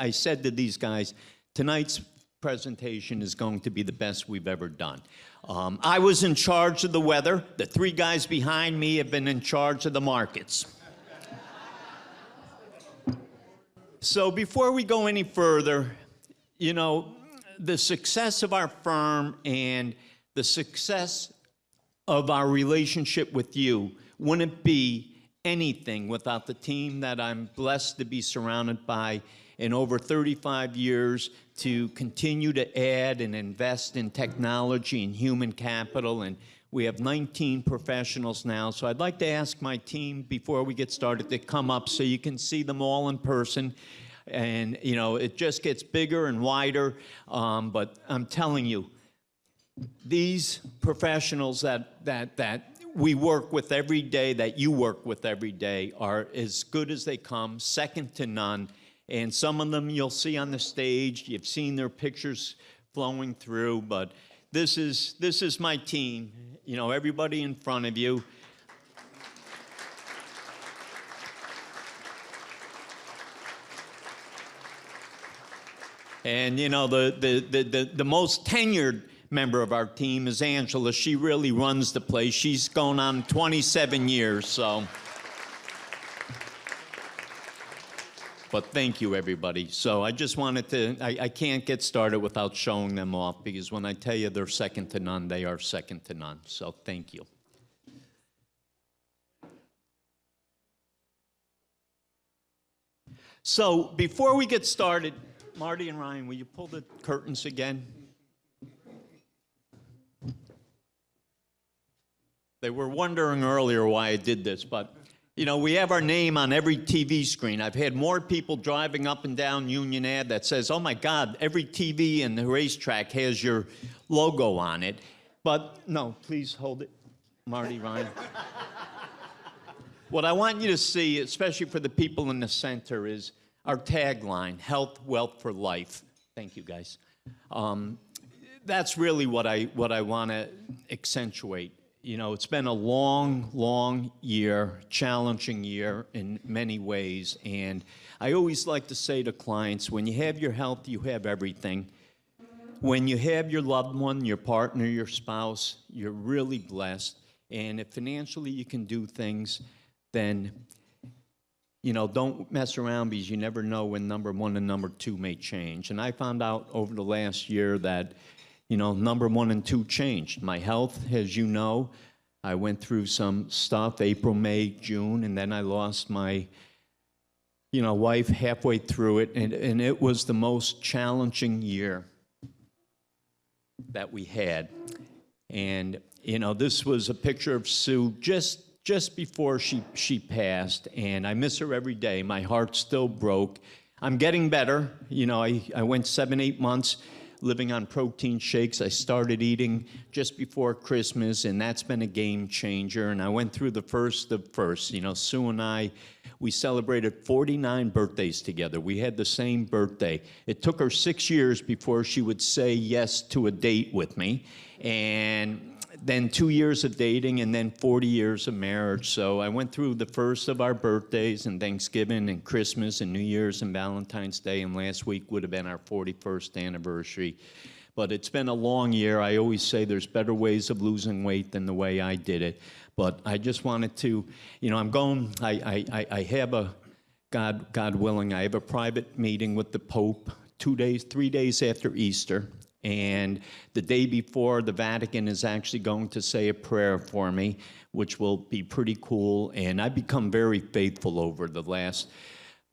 I said to these guys, tonight's presentation is going to be the best we've ever done. I was in charge of the weather. The three guys behind me have been in charge of the markets. So before we go any further, you know, the success of our firm and the success of our relationship with you wouldn't be anything without the team that I'm blessed to be surrounded by in over 35 years to continue to add and invest in technology and human capital. And we have 19 professionals now. So I'd like to ask my team before we get started to come up so you can see them all in person. And, you know, it just gets bigger and wider. But I'm telling you, these professionals that we work with every day, that you work with every day, are as good as they come, second to none. And some of them you'll see on the stage. You've seen their pictures flowing through. But this is my team, you know, everybody in front of you. And, you know, the most tenured member of our team is Angela. She really runs the place. She's going on 27 years, so. But thank you, everybody. So I just wanted to, I can't get started without showing them off, because when I tell you they're second to none, they are second to none. So thank you. So before we get started, Marty and Ryan, will you pull the curtains again? They were wondering earlier why I did this, but you know, we have our name on every TV screen. I've had more people driving up and down Union Ave that says, oh my God, every TV in the racetrack has your logo on it. But no, please hold it, Marty, Ryan. What I want you to see, especially for the people in the center, is our tagline, Health, Wealth for Life. Thank you, guys. That's really what I want to accentuate. You know, it's been a long, long year, challenging year in many ways. And I always like to say to clients, when you have your health, you have everything. When you have your loved one, your partner, your spouse, you're really blessed. And if financially you can do things, then, you know, don't mess around, because you never know when number one and number two may change. And I found out over the last year that, you know, number one and two changed. My health, as you know, I went through some stuff, April, May, June, and then I lost my, you know, wife halfway through it, and it was the most challenging year that we had. And, you know, this was a picture of Sue just before she passed, and I miss her every day. My heart still broke. I'm getting better. You know, I went 7-8 months living on protein shakes. I started eating just before Christmas, and that's been a game changer. And I went through the first. You know, Sue and I, we celebrated 49 birthdays together. We had the same birthday. It took her 6 years before she would say yes to a date with me. And then 2 years of dating, and then 40 years of marriage. So I went through the first of our birthdays, and Thanksgiving, and Christmas, and New Year's, and Valentine's Day, and last week would have been our 41st anniversary. But it's been a long year. I always say there's better ways of losing weight than the way I did it. But I just wanted to, you know, I have a, God willing, I have a private meeting with the Pope 3 days after Easter. And the day before, the Vatican is actually going to say a prayer for me, which will be pretty cool. And I've become very faithful over the last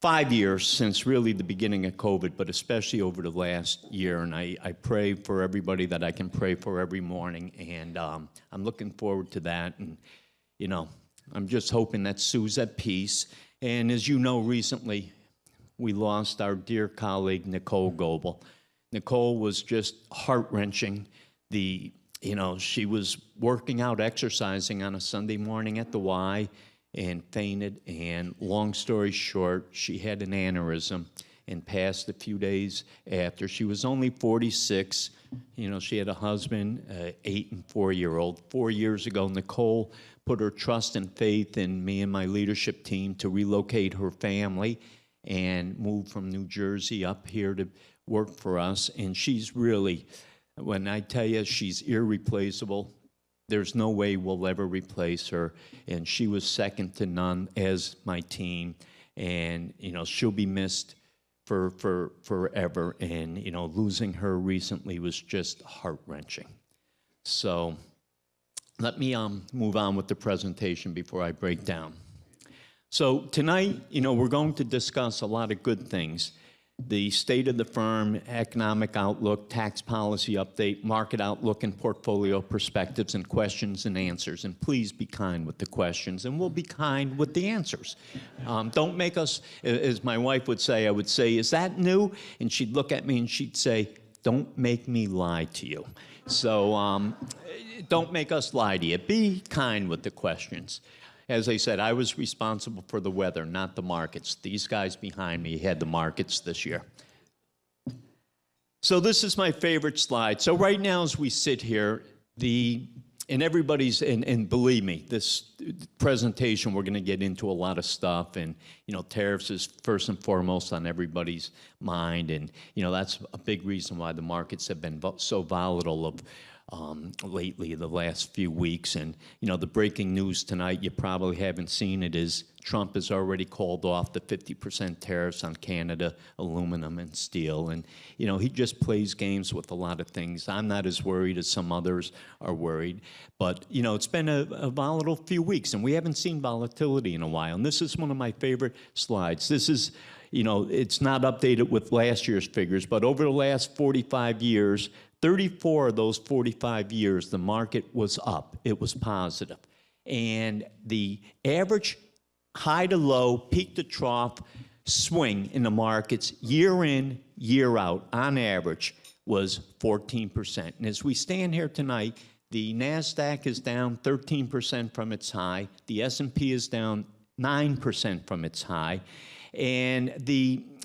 5 years, since really the beginning of COVID, but especially over the last year. And I pray for everybody that I can pray for every morning. And I'm looking forward to that. And, you know, I'm just hoping that Sue's at peace. And as you know, recently, we lost our dear colleague, Nicole Goebel. Nicole was just heart-wrenching. You know, she was working out, exercising on a Sunday morning at the Y and fainted. And long story short, she had an aneurysm and passed a few days after. She was only 46. You know, she had a husband, 8 and 4-year-old. 4 years ago, Nicole put her trust and faith in me and my leadership team to relocate her family. and moved from New Jersey up here to work for us. And she's really, when I tell you she's irreplaceable, there's no way we'll ever replace her. And she was second to none as my team. And, you know, she'll be missed for forever. And, you know, losing her recently was just heart-wrenching. So let me move on with the presentation before I break down. So tonight, you know, we're going to discuss a lot of good things. The state of the firm, economic outlook, tax policy update, market outlook, and portfolio perspectives, and questions and answers. And please be kind with the questions, and we'll be kind with the answers. Don't make us, as my wife would say, I would say, is that new? And she'd look at me and she'd say, don't make me lie to you. So don't make us lie to you. Be kind with the questions. As I said, I was responsible for the weather, not the markets. These guys behind me had the markets this year. So this is my favorite slide. So right now as we sit here, and everybody's, and believe me, this presentation, we're gonna get into a lot of stuff, and you know, tariffs is first and foremost on everybody's mind, and you know, that's a big reason why the markets have been so volatile lately, the last few weeks. And you know, the breaking news tonight, you probably haven't seen it, is Trump has already called off the 50% tariffs on Canada, aluminum and steel. And you know, he just plays games with a lot of things. I'm not as worried as some others are worried, but you know, it's been a volatile few weeks, and we haven't seen volatility in a while. And this is one of my favorite slides. This is, you know, it's not updated with last year's figures, but over the last 45 years, 34 of those 45 years, the market was up. It was positive. And the average high to low, peak to trough swing in the markets year in, year out, on average, was 14%. And as we stand here tonight, the NASDAQ is down 13% from its high. The S&P is down 9% from its high. And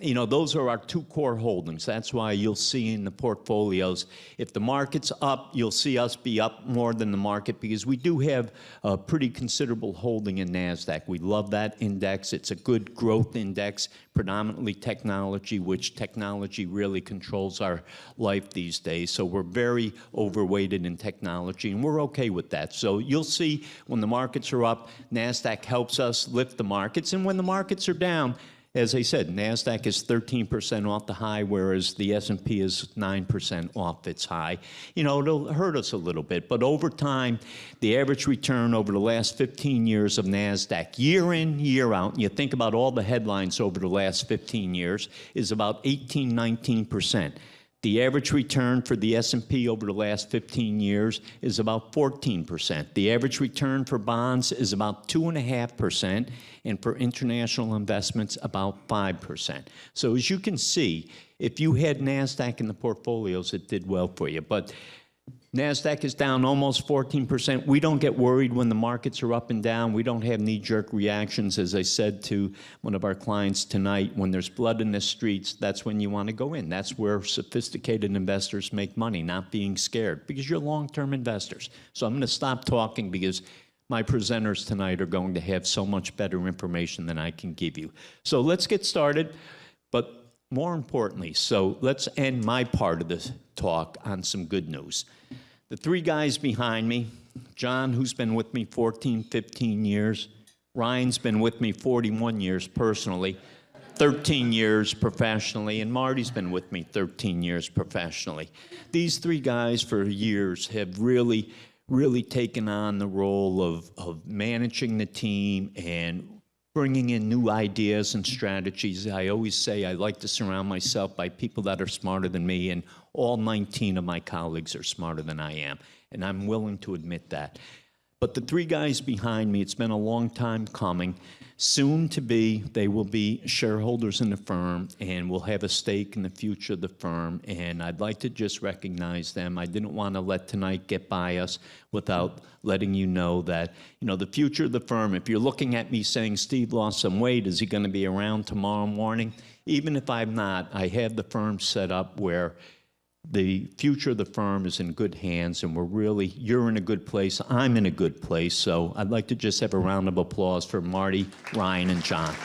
you know, those are our two core holdings. That's why you'll see in the portfolios, if the market's up, you'll see us be up more than the market, because we do have a pretty considerable holding in NASDAQ. We love that index. It's a good growth index, predominantly technology, which technology really controls our life these days. So we're very overweighted in technology, and we're okay with that. So you'll see when the markets are up, NASDAQ helps us lift the markets, and when the markets are down, as I said, NASDAQ is 13% off the high, whereas the S&P is 9% off its high. You know, it'll hurt us a little bit, but over time, the average return over the last 15 years of NASDAQ, year in, year out, and you think about all the headlines over the last 15 years, is about 18, 19%. The average return for the S&P over the last 15 years is about 14%. The average return for bonds is about 2.5%, and for international investments, about 5%. So as you can see, if you had NASDAQ in the portfolios, it did well for you. But NASDAQ is down almost 14%. We don't get worried when the markets are up and down. We don't have knee-jerk reactions. As I said to one of our clients tonight, when there's blood in the streets, that's when you want to go in. That's where sophisticated investors make money, not being scared, because you're long-term investors. So I'm going to stop talking, because my presenters tonight are going to have so much better information than I can give you. So let's get started. But more importantly, so let's end my part of this talk on some good news. The three guys behind me, John, who's been with me 14, 15 years. Ryan's been with me 41 years personally, 13 years professionally, and Marty's been with me 13 years professionally. These three guys for years have really taken on the role of managing the team and bringing in new ideas and strategies. I always say I like to surround myself by people that are smarter than me, and all 19 of my colleagues are smarter than I am, and I'm willing to admit that. But the three guys behind me, it's been a long time coming. Soon to be, they will be shareholders in the firm and will have a stake in the future of the firm, and I'd like to just recognize them. I didn't want to let tonight get by us without letting you know that, you know, the future of the firm, if you're looking at me saying, Steve lost some weight, is he going to be around tomorrow morning? Even if I'm not, I have the firm set up where the future of the firm is in good hands, and you're in a good place, I'm in a good place, so I'd like to just have a round of applause for Marty, Ryan, and John.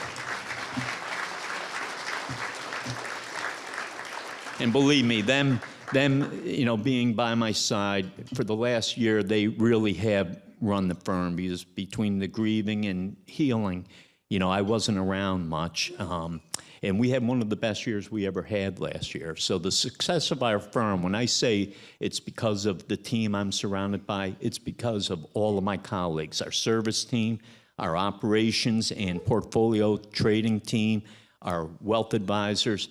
And believe me, them, being by my side for the last year, they really have run the firm, because between the grieving and healing, I wasn't around much. And we had one of the best years we ever had last year. So the success of our firm, when I say it's because of the team I'm surrounded by, it's because of all of my colleagues, our service team, our operations and portfolio trading team, our wealth advisors.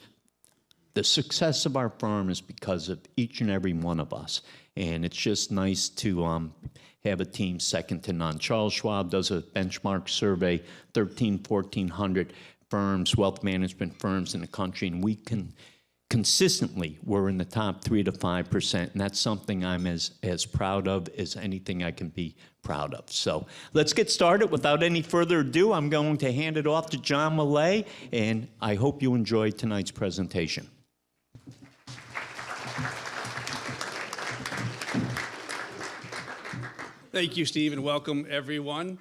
The success of our firm is because of each and every one of us. And it's just nice to have a team second to none. Charles Schwab does a benchmark survey, 1,400 firms, wealth management firms in the country, and we can consistently, we're in the top 3 to 5%, and that's something I'm as proud of as anything I can be proud of. So let's get started. Without any further ado, I'm going to hand it off to John Millay, and I hope you enjoy tonight's presentation. Thank you, Steve, and welcome, everyone.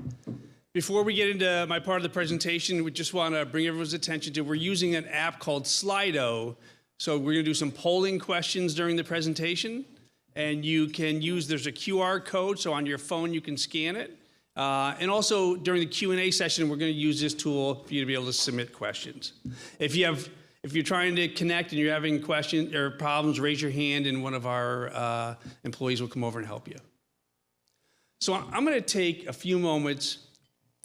Before we get into my part of the presentation, we just want to bring everyone's attention to, we're using an app called Slido. So we're going to do some polling questions during the presentation, and you can use, there's a QR code, so on your phone you can scan it. And also during the Q&A session, we're going to use this tool for you to be able to submit questions. If you're trying to connect and you're having questions or problems, raise your hand and one of our employees will come over and help you. So I'm going to take a few moments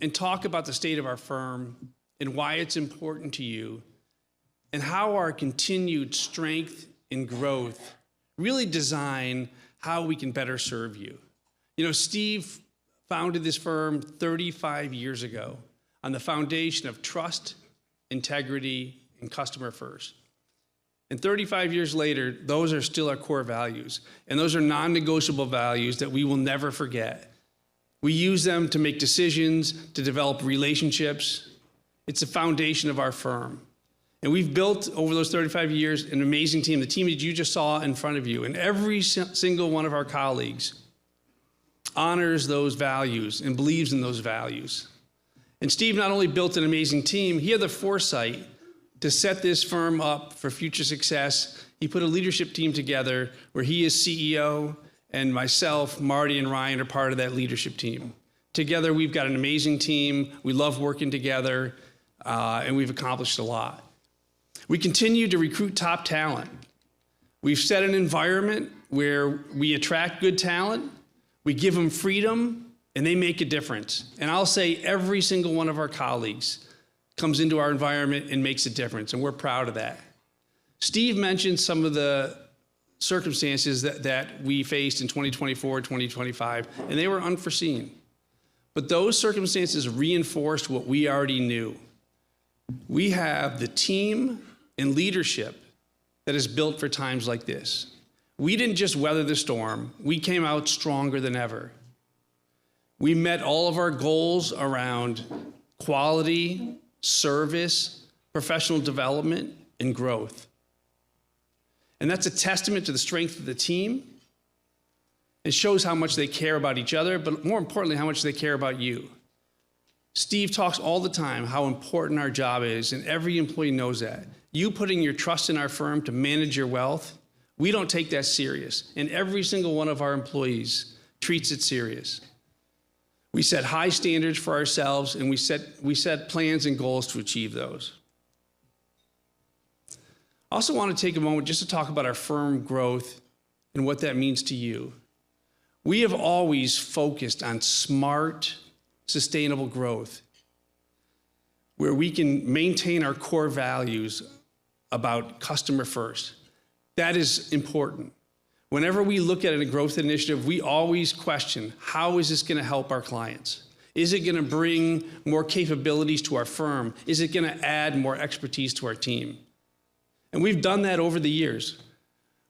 and talk about the state of our firm and why it's important to you, and how our continued strength and growth really design how we can better serve you. Steve founded this firm 35 years ago on the foundation of trust, integrity, and customer first. And 35 years later, those are still our core values. And those are non-negotiable values that we will never forget. We use them to make decisions, to develop relationships. It's the foundation of our firm. And we've built, over those 35 years, an amazing team, the team that you just saw in front of you. And every single one of our colleagues honors those values and believes in those values. And Steve not only built an amazing team, he had the foresight to set this firm up for future success. He put a leadership team together where he is CEO, and myself, Marty, and Ryan are part of that leadership team. Together, we've got an amazing team. We love working together, and we've accomplished a lot. We continue to recruit top talent. We've set an environment where we attract good talent, we give them freedom, and they make a difference. And I'll say every single one of our colleagues comes into our environment and makes a difference, and we're proud of that. Steve mentioned some of the circumstances that we faced in 2024, 2025, and they were unforeseen. But those circumstances reinforced what we already knew. We have the team and leadership that is built for times like this. We didn't just weather the storm, we came out stronger than ever. We met all of our goals around quality, service, professional development, and growth. And that's a testament to the strength of the team. It shows how much they care about each other, but more importantly, how much they care about you. Steve talks all the time how important our job is, and every employee knows that. You putting your trust in our firm to manage your wealth, we don't take that serious. And every single one of our employees treats it serious. We set high standards for ourselves, and we set plans and goals to achieve those. I also want to take a moment just to talk about our firm growth and what that means to you. We have always focused on smart, sustainable growth, where we can maintain our core values about customer first. That is important. Whenever we look at a growth initiative, we always question, how is this going to help our clients? Is it going to bring more capabilities to our firm? Is it going to add more expertise to our team? And we've done that over the years.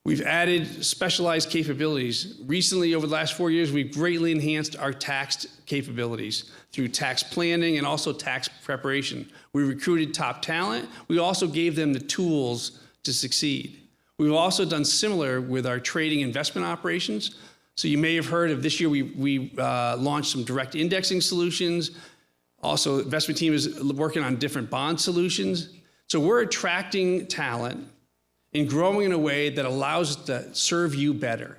We've added specialized capabilities. Recently, over the last 4 years, we've greatly enhanced our tax capabilities through tax planning and also tax preparation. We recruited top talent. We also gave them the tools to succeed. We've also done similar with our trading investment operations. So you may have heard of this year, we launched some direct indexing solutions. Also, the investment team is working on different bond solutions. So we're attracting talent and growing in a way that allows us to serve you better.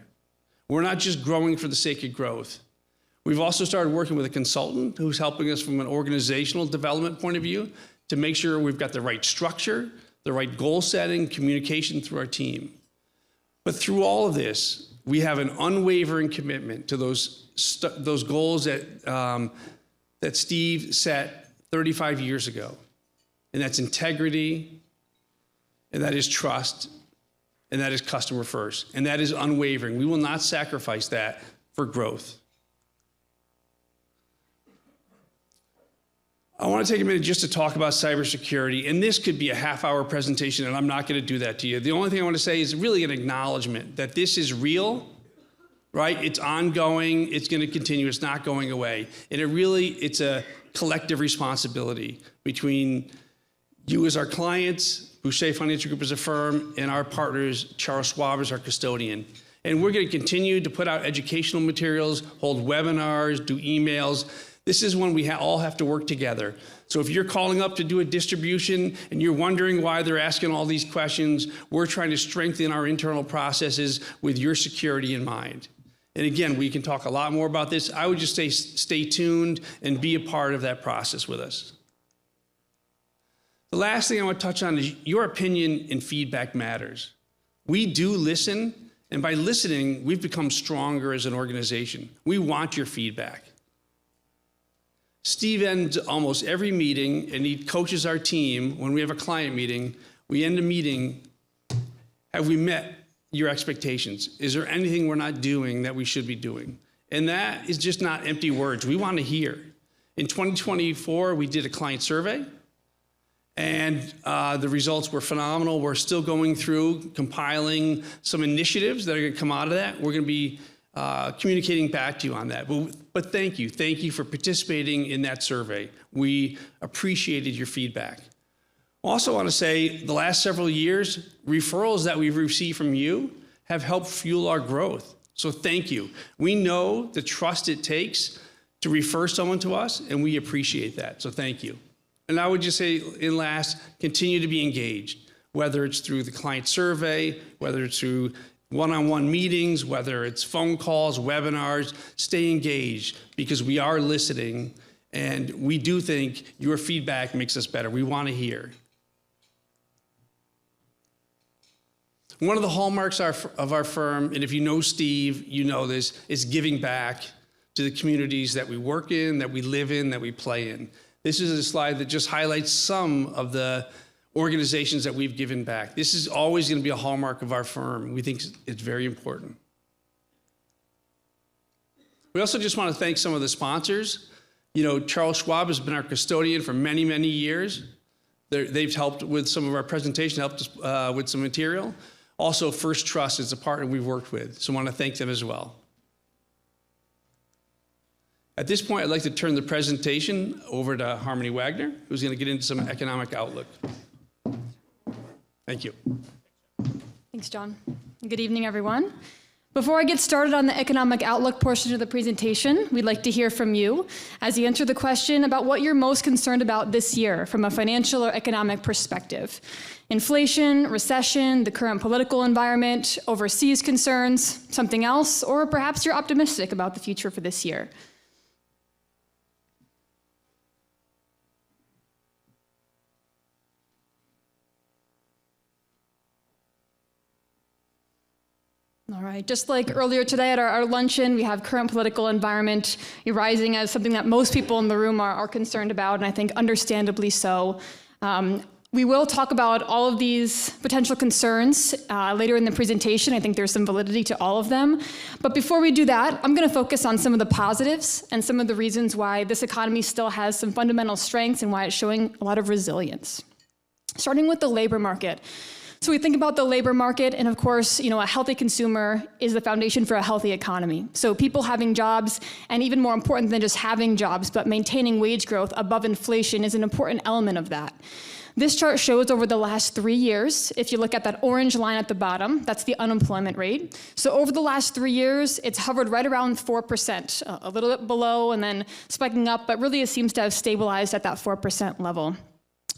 We're not just growing for the sake of growth. We've also started working with a consultant who's helping us from an organizational development point of view to make sure we've got the right structure, the right goal setting, communication through our team. But through all of this, we have an unwavering commitment to those goals that Steve set 35 years ago. And that's integrity, and that is trust, and that is customer first, and that is unwavering. We will not sacrifice that for growth. I want to take a minute just to talk about cybersecurity, and this could be a half-hour presentation, and I'm not going to do that to you. The only thing I want to say is really an acknowledgement that this is real, right? It's ongoing, it's going to continue, it's not going away. And it's a collective responsibility between you as our clients, Boucher Financial Group as a firm, and our partners, Charles Schwab as our custodian. And we're going to continue to put out educational materials, hold webinars, do emails. This is when we all have to work together. So if you're calling up to do a distribution and you're wondering why they're asking all these questions, we're trying to strengthen our internal processes with your security in mind. And again, we can talk a lot more about this. I would just say stay tuned and be a part of that process with us. The last thing I want to touch on is your opinion and feedback matters. We do listen, and by listening, we've become stronger as an organization. We want your feedback. Steve ends almost every meeting, and he coaches our team. When we have a client meeting, we end the meeting, have we met your expectations? Is there anything we're not doing that we should be doing? And that is just not empty words. We want to hear. In 2024, we did a client survey, and the results were phenomenal. We're still going through compiling some initiatives that are going to come out of that. We're going to be communicating back to you on that. But thank you. Thank you for participating in that survey. We appreciated your feedback. I also want to say the last several years, referrals that we've received from you have helped fuel our growth. So thank you. We know the trust it takes to refer someone to us, and we appreciate that. So thank you. And I would just say, in last, continue to be engaged, whether it's through the client survey, whether it's through one-on-one meetings, whether it's phone calls, webinars, stay engaged because we are listening and we do think your feedback makes us better. We want to hear. One of the hallmarks of our firm, and if you know Steve, you know this, is giving back to the communities that we work in, that we live in, that we play in. This is a slide that just highlights some of the organizations that we've given back. This is always going to be a hallmark of our firm. We think it's very important. We also just want to thank some of the sponsors. You know, Charles Schwab has been our custodian for many, many years. They've helped with some of our presentation, helped us with some material. Also, First Trust is a partner we've worked with, so I want to thank them as well. At this point, I'd like to turn the presentation over to Harmony Wagner, who's going to get into some economic outlook. Thank you. Thanks, John. Good evening, everyone. Before I get started on the economic outlook portion of the presentation, we'd like to hear from you as you answer the question about what you're most concerned about this year from a financial or economic perspective. Inflation, recession, the current political environment, overseas concerns, something else, or perhaps you're optimistic about the future for this year. All right, just like earlier today at our luncheon, we have current political environment rising as something that most people in the room are concerned about, and I think understandably so. We will talk about all of these potential concerns later in the presentation. I think there's some validity to all of them. But before we do that, I'm going to focus on some of the positives and some of the reasons why this economy still has some fundamental strengths and why it's showing a lot of resilience. Starting with the labor market. So we think about the labor market, and of course, you know, a healthy consumer is the foundation for a healthy economy. So people having jobs, and even more important than just having jobs, but maintaining wage growth above inflation is an important element of that. This chart shows over the last 3 years, if you look at that orange line at the bottom, that's the unemployment rate. So over the last 3 years, it's hovered right around 4%, a little bit below and then spiking up, but really it seems to have stabilized at that 4% level.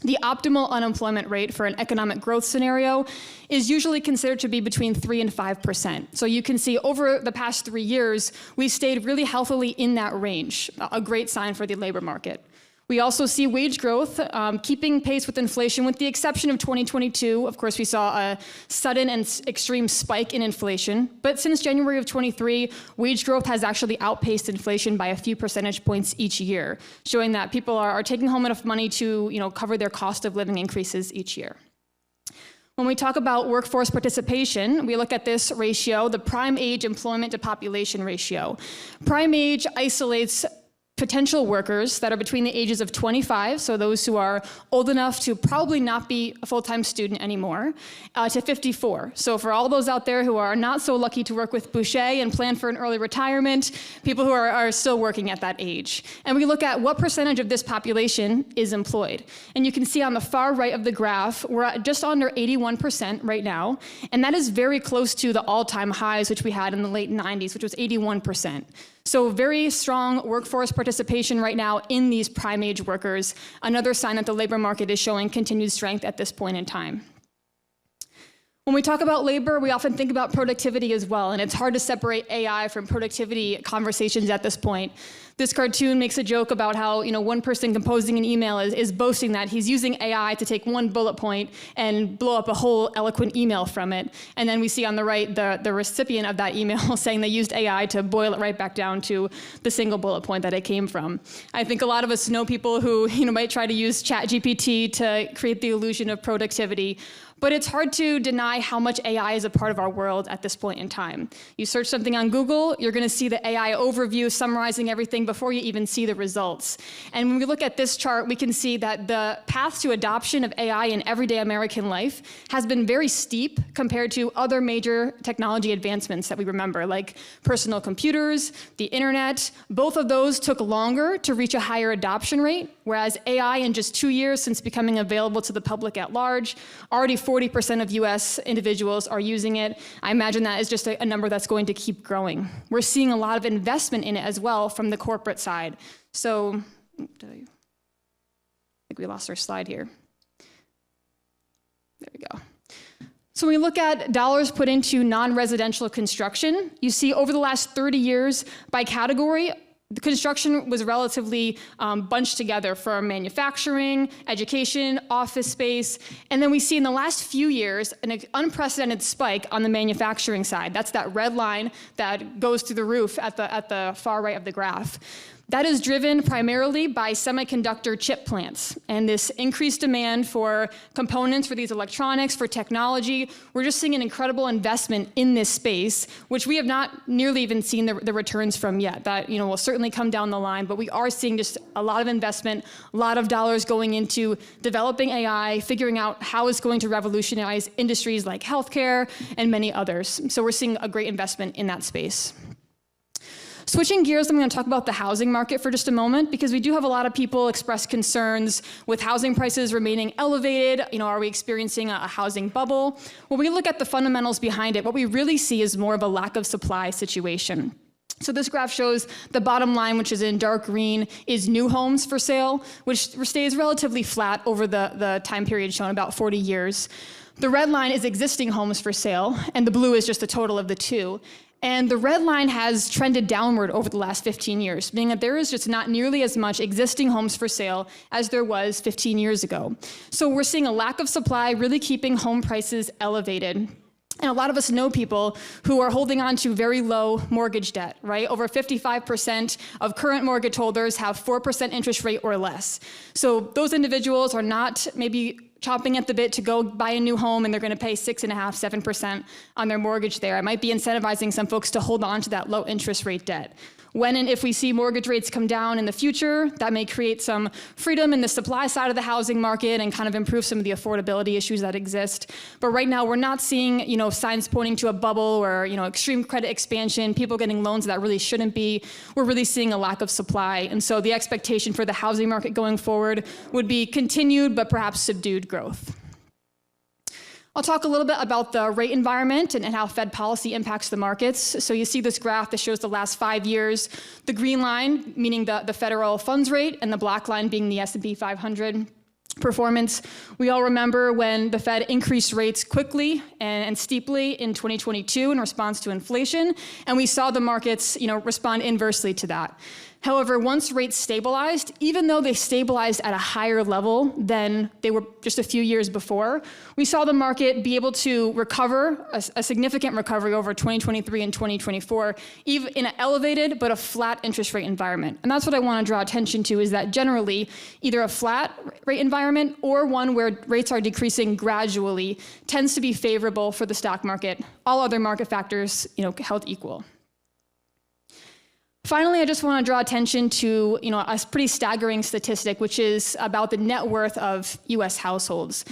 The optimal unemployment rate for an economic growth scenario is usually considered to be between 3 and 5%. So you can see over the past 3 years, we've stayed really healthily in that range, a great sign for the labor market. We also see wage growth keeping pace with inflation, with the exception of 2022. Of course, we saw a sudden and extreme spike in inflation. But since January of 23, wage growth has actually outpaced inflation by a few percentage points each year, showing that people are taking home enough money to cover their cost of living increases each year. When we talk about workforce participation, we look at this ratio, the prime age employment to population ratio. Prime age isolates potential workers that are between the ages of 25, so those who are old enough to probably not be a full-time student anymore, to 54. So for all those out there who are not so lucky to work with Boucher and plan for an early retirement, people who are still working at that age. And we look at what percentage of this population is employed. And you can see on the far right of the graph, we're at just under 81% right now, and that is very close to the all-time highs which we had in the late 90s, which was 81%. So very strong workforce participation right now in these prime age workers, another sign that the labor market is showing continued strength at this point in time. When we talk about labor, we often think about productivity as well, and it's hard to separate AI from productivity conversations at this point. This cartoon makes a joke about how one person composing an email is boasting that he's using AI to take one bullet point and blow up a whole eloquent email from it. And then we see on the right the recipient of that email saying they used AI to boil it right back down to the single bullet point that it came from. I think a lot of us know people who might try to use ChatGPT to create the illusion of productivity. But it's hard to deny how much AI is a part of our world at this point in time. You search something on Google, you're going to see the AI overview summarizing everything before you even see the results. And when we look at this chart, we can see that the path to adoption of AI in everyday American life has been very steep compared to other major technology advancements that we remember, like personal computers, the internet. Both of those took longer to reach a higher adoption rate, whereas AI in just 2 years since becoming available to the public at large, already 40% of US individuals are using it. I imagine that is just a number that's going to keep growing. We're seeing a lot of investment in it as well from the corporate side. So, I think we lost our slide here. There we go. So when we look at dollars put into non-residential construction, you see over the last 30 years by category, the construction was relatively bunched together for manufacturing, education, office space, and then we see in the last few years an unprecedented spike on the manufacturing side. That's that red line that goes through the roof at the far right of the graph. That is driven primarily by semiconductor chip plants and this increased demand for components for these electronics, for technology. We're just seeing an incredible investment in this space, which we have not nearly even seen the returns from yet. That will certainly come down the line, but we are seeing just a lot of investment, a lot of dollars going into developing AI, figuring out how it's going to revolutionize industries like healthcare and many others. So we're seeing a great investment in that space. Switching gears, I'm going to talk about the housing market for just a moment, because we do have a lot of people express concerns with housing prices remaining elevated. Are we experiencing a housing bubble? When we look at the fundamentals behind it, what we really see is more of a lack of supply situation. So this graph shows the bottom line, which is in dark green, is new homes for sale, which stays relatively flat over the time period shown, about 40 years. The red line is existing homes for sale, and the blue is just the total of the two. And the red line has trended downward over the last 15 years, meaning that there is just not nearly as much existing homes for sale as there was 15 years ago. So we're seeing a lack of supply really keeping home prices elevated. And a lot of us know people who are holding on to very low mortgage debt, right? Over 55% of current mortgage holders have 4% interest rate or less. So those individuals are not maybe chomping at the bit to go buy a new home, and they're going to pay 6.5%, 7% on their mortgage there. It might be incentivizing some folks to hold on to that low interest rate debt. When and if we see mortgage rates come down in the future, that may create some freedom in the supply side of the housing market and kind of improve some of the affordability issues that exist. But right now, we're not seeing, signs pointing to a bubble or, extreme credit expansion, people getting loans that really shouldn't be. We're really seeing a lack of supply. And so the expectation for the housing market going forward would be continued, but perhaps subdued growth. I'll talk a little bit about the rate environment and how Fed policy impacts the markets. So you see this graph that shows the last 5 years, the green line meaning the federal funds rate, and the black line being the S&P 500. performance. We all remember when the Fed increased rates quickly and steeply in 2022 in response to inflation, and we saw the markets, respond inversely to that. However, once rates stabilized, even though they stabilized at a higher level than they were just a few years before, we saw the market be able to recover, a significant recovery over 2023 and 2024, even in an elevated but a flat interest rate environment. And that's what I want to draw attention to, is that generally, either a flat rate environment or one where rates are decreasing gradually tends to be favorable for the stock market, all other market factors, held equal. Finally, I just want to draw attention to a pretty staggering statistic, which is about the net worth of U.S. households.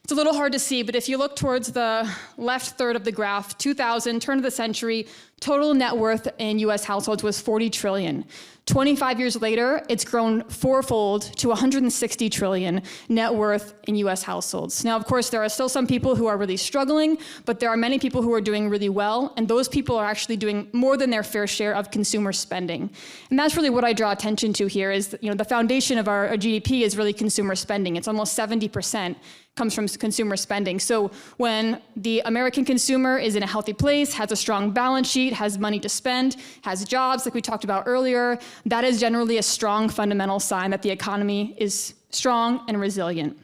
It's a little hard to see, but if you look towards the left third of the graph, 2000, turn of the century, total net worth in U.S. households was $40 trillion. 25 years later, it's grown fourfold to $160 trillion net worth in U.S. households. Now, of course, there are still some people who are really struggling, but there are many people who are doing really well, and those people are actually doing more than their fair share of consumer spending. And that's really what I draw attention to here, is the foundation of our GDP is really consumer spending. It's almost 70% comes from consumer spending. So when the American consumer is in a healthy place, has a strong balance sheet, has money to spend, has jobs like we talked about earlier, that is generally a strong fundamental sign that the economy is strong and resilient.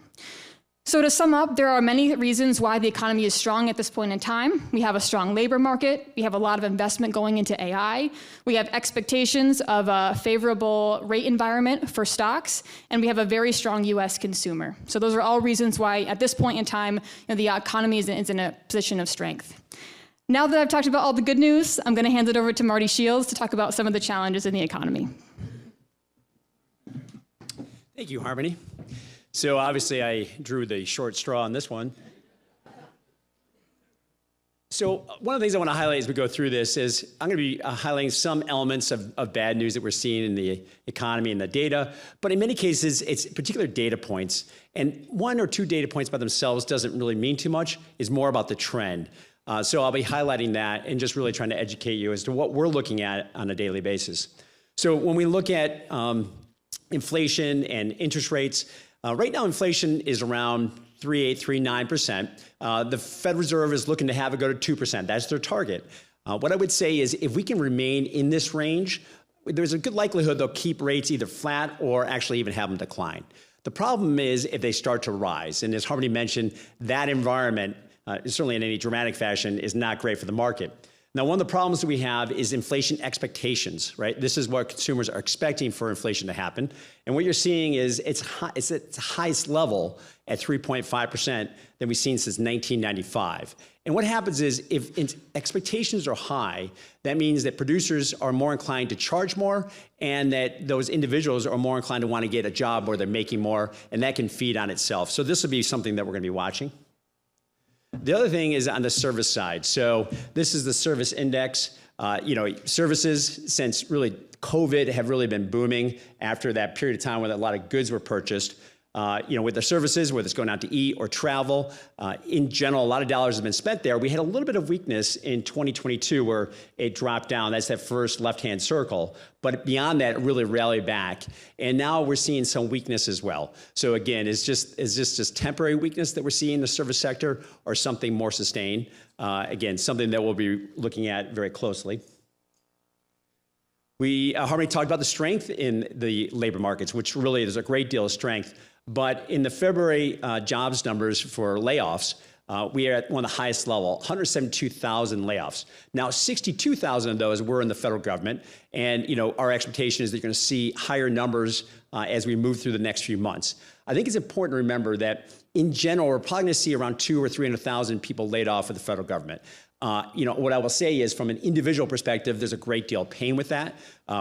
So to sum up, there are many reasons why the economy is strong at this point in time. We have a strong labor market. We have a lot of investment going into AI. We have expectations of a favorable rate environment for stocks, and we have a very strong U.S. consumer. So those are all reasons why, at this point in time, the economy is in a position of strength. Now that I've talked about all the good news, I'm going to hand it over to Marty Shields to talk about some of the challenges in the economy. Thank you, Harmony. So obviously I drew the short straw on this one. So one of the things I want to highlight as we go through this is I'm going to be highlighting some elements of bad news that we're seeing in the economy and the data, but in many cases it's particular data points. And one or two data points by themselves doesn't really mean too much, it's more about the trend. So I'll be highlighting that and just really trying to educate you as to what we're looking at on a daily basis. So when we look at inflation and interest rates, right now, inflation is around 3.8%, 3.9%. The Fed Reserve is looking to have it go to 2%. That's their target. What I would say is if we can remain in this range, there's a good likelihood they'll keep rates either flat or actually even have them decline. The problem is if they start to rise. And as Harmony mentioned, that environment, certainly in any dramatic fashion, is not great for the market. Now, one of the problems that we have is inflation expectations, right? This is what consumers are expecting for inflation to happen. And what you're seeing is it's at its highest level at 3.5% than we've seen since 1995. And what happens is if expectations are high, that means that producers are more inclined to charge more and that those individuals are more inclined to want to get a job where they're making more, and that can feed on itself. So this will be something that we're going to be watching. The other thing is on the service side. So this is the service index. Services since really COVID have really been booming after that period of time when a lot of goods were purchased. With the services, whether it's going out to eat or travel, in general, a lot of dollars have been spent there. We had a little bit of weakness in 2022 where it dropped down. That's that first left-hand circle. But beyond that, it really rallied back. And now we're seeing some weakness as well. So again, is this just temporary weakness that we're seeing in the service sector or something more sustained? Again, something that we'll be looking at very closely. Harmony talked about the strength in the labor markets, which really is a great deal of strength. But in the February jobs numbers for layoffs, we are at one of the highest level, 172,000 layoffs. Now, 62,000 of those were in the federal government. And our expectation is that you're going to see higher numbers as we move through the next few months. I think it's important to remember that in general, we're probably going to see around 200,000 or 300,000 people laid off of the federal government. What I will say is from an individual perspective, there's a great deal of pain with that.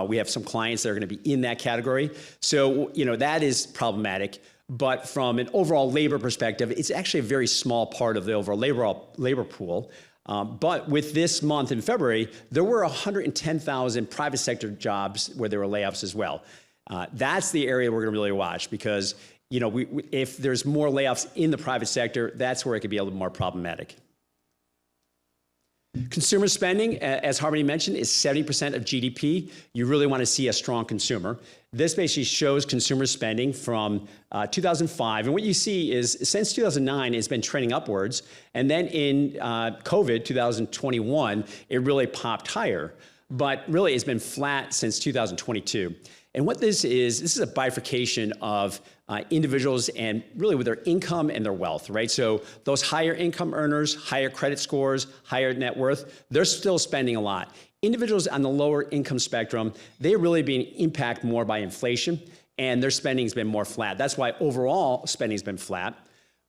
We have some clients that are going to be in that category. So, that is problematic. But from an overall labor perspective, it's actually a very small part of the overall labor pool. But with this month in February, there were 110,000 private sector jobs where there were layoffs as well. That's the area we're going to really watch because, if there's more layoffs in the private sector, that's where it could be a little more problematic. Consumer spending, as Harmony mentioned, is 70% of GDP. You really want to see a strong consumer. This basically shows consumer spending from 2005. And what you see is since 2009, it's been trending upwards. And then in COVID, 2021, it really popped higher. But really, it's been flat since 2022. And what this is a bifurcation of individuals and really with their income and their wealth, right? So those higher income earners, higher credit scores, higher net worth, they're still spending a lot. Individuals on the lower income spectrum, they're really being impacted more by inflation, and their spending has been more flat. That's why overall spending has been flat.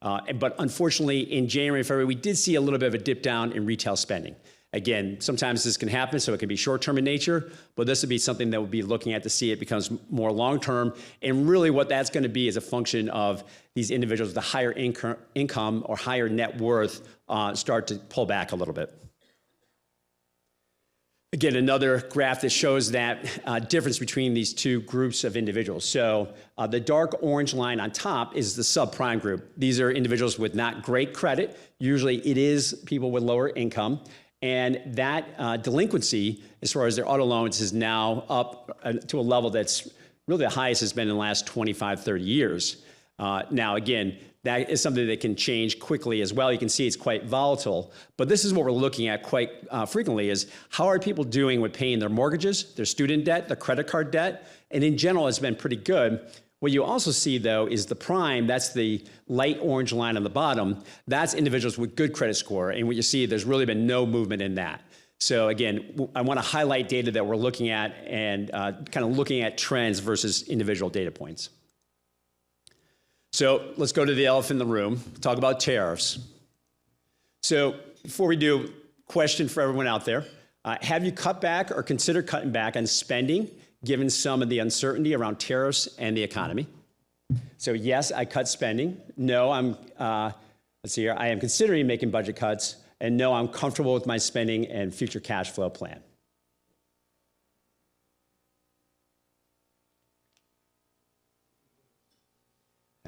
But unfortunately, in January and February, we did see a little bit of a dip down in retail spending. Again, sometimes this can happen, so it can be short-term in nature, but this would be something that we'll be looking at to see it becomes more long-term. And really what that's going to be is a function of these individuals with the higher income or higher net worth start to pull back a little bit. Again, another graph that shows that difference between these two groups of individuals. So the dark orange line on top is the subprime group. These are individuals with not great credit. Usually it is people with lower income. And that delinquency, as far as their auto loans, is now up to a level that's really the highest it's been in the last 25, 30 years. Now, again, that is something that can change quickly as well. You can see it's quite volatile. But this is what we're looking at quite frequently is how are people doing with paying their mortgages, their student debt, their credit card debt? And in general, it's been pretty good. What you also see, though, is the prime. That's the light orange line on the bottom. That's individuals with good credit score. And what you see, there's really been no movement in that. So again, I want to highlight data that we're looking at and kind of looking at trends versus individual data points. So let's go to the elephant in the room, talk about tariffs. So before we do, question for everyone out there. Have you cut back or considered cutting back on spending given some of the uncertainty around tariffs and the economy? So yes, I cut spending. No, let's see here, I am considering making budget cuts. And no, I'm comfortable with my spending and future cash flow plan.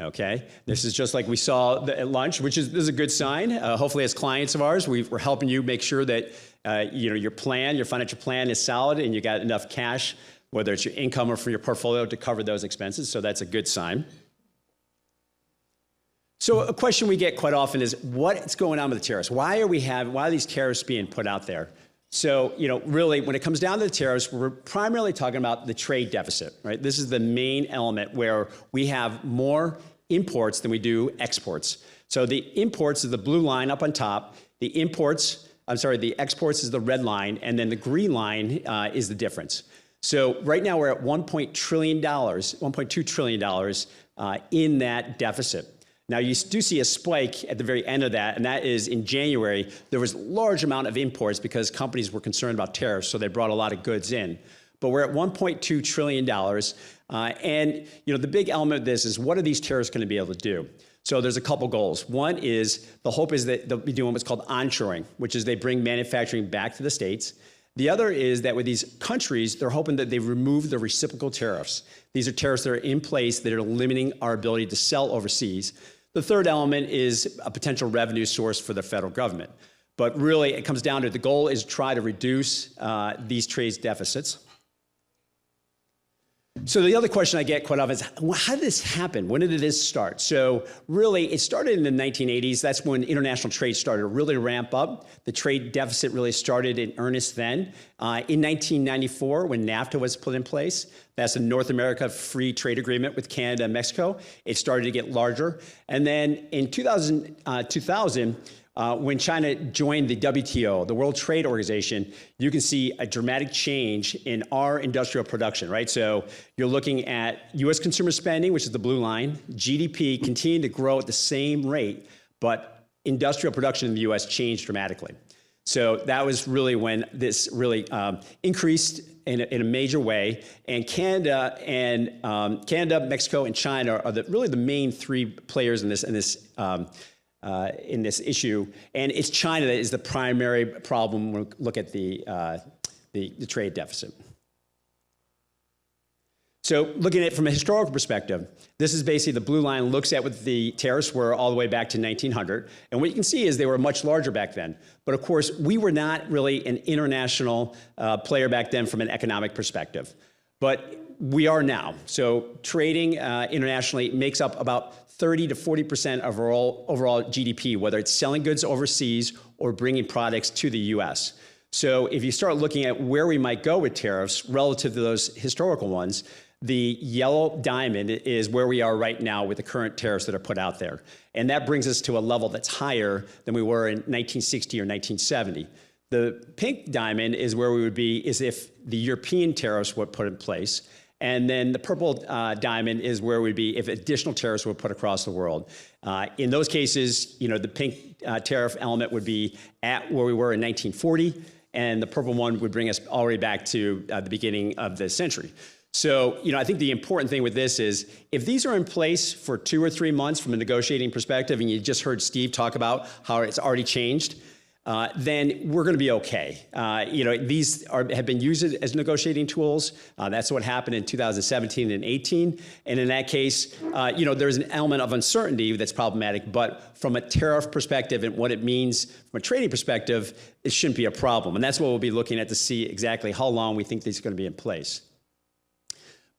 Okay, this is just like we saw at lunch, which is, this is a good sign. Hopefully as clients of ours, we're helping you make sure that your plan, your financial plan is solid and you got enough cash, whether it's your income or for your portfolio to cover those expenses. So that's a good sign. So a question we get quite often is what's going on with the tariffs? Why are these tariffs being put out there? So, really, when it comes down to the tariffs, we're primarily talking about the trade deficit, right? This is the main element where we have more imports than we do exports. So the imports is the blue line up on top. The exports is the red line, and then the green line is the difference. So right now we're at $1.2 trillion in that deficit. Now, you do see a spike at the very end of that, and that is in January. There was a large amount of imports because companies were concerned about tariffs, so they brought a lot of goods in. But we're at $1.2 trillion, and the big element of this is what are these tariffs going to be able to do? So there's a couple goals. One is the hope is that they'll be doing what's called onshoring, which is they bring manufacturing back to the States. The other is that with these countries, they're hoping that they remove the reciprocal tariffs. These are tariffs that are in place that are limiting our ability to sell overseas. The third element is a potential revenue source for the federal government. But really, it comes down to the goal is to try to reduce these trade deficits. So the other question I get quite often is, how did this happen? When did this start? So really, it started in the 1980s. That's when international trade started to really ramp up. The trade deficit really started in earnest then. In 1994, when NAFTA was put in place, that's the North America Free Trade Agreement with Canada and Mexico, it started to get larger. And then in 2000, when China joined the WTO, the World Trade Organization, you can see a dramatic change in our industrial production, right? So you're looking at U.S. consumer spending, which is the blue line, GDP continuing to grow at the same rate, but industrial production in the U.S. changed dramatically. So that was really when this really increased in a major way. And Canada, Mexico, and China are really the main three players in this issue, and it's China that is the primary problem when we look at the trade deficit. So looking at it from a historical perspective, this is basically the blue line looks at what the tariffs were all the way back to 1900. And what you can see is they were much larger back then. But of course, we were not really an international player back then from an economic perspective. But we are now. So trading internationally makes up about 30 to 40% of our overall GDP, whether it's selling goods overseas or bringing products to the US. So if you start looking at where we might go with tariffs relative to those historical ones, the yellow diamond is where we are right now with the current tariffs that are put out there. And that brings us to a level that's higher than we were in 1960 or 1970. The pink diamond is where we would be is if the European tariffs were put in place. And then the purple diamond is where we'd be if additional tariffs were put across the world. In those cases, the pink tariff element would be at where we were in 1940, and the purple one would bring us already back to the beginning of the century. So, I think the important thing with this is if these are in place for 2 or 3 months from a negotiating perspective, and you just heard Steve talk about how it's already changed, then we're going to be okay. These have been used as negotiating tools. That's what happened in 2017 and 18. And in that case, there's an element of uncertainty that's problematic. But from a tariff perspective and what it means from a trading perspective, it shouldn't be a problem. And that's what we'll be looking at to see exactly how long we think these are going to be in place.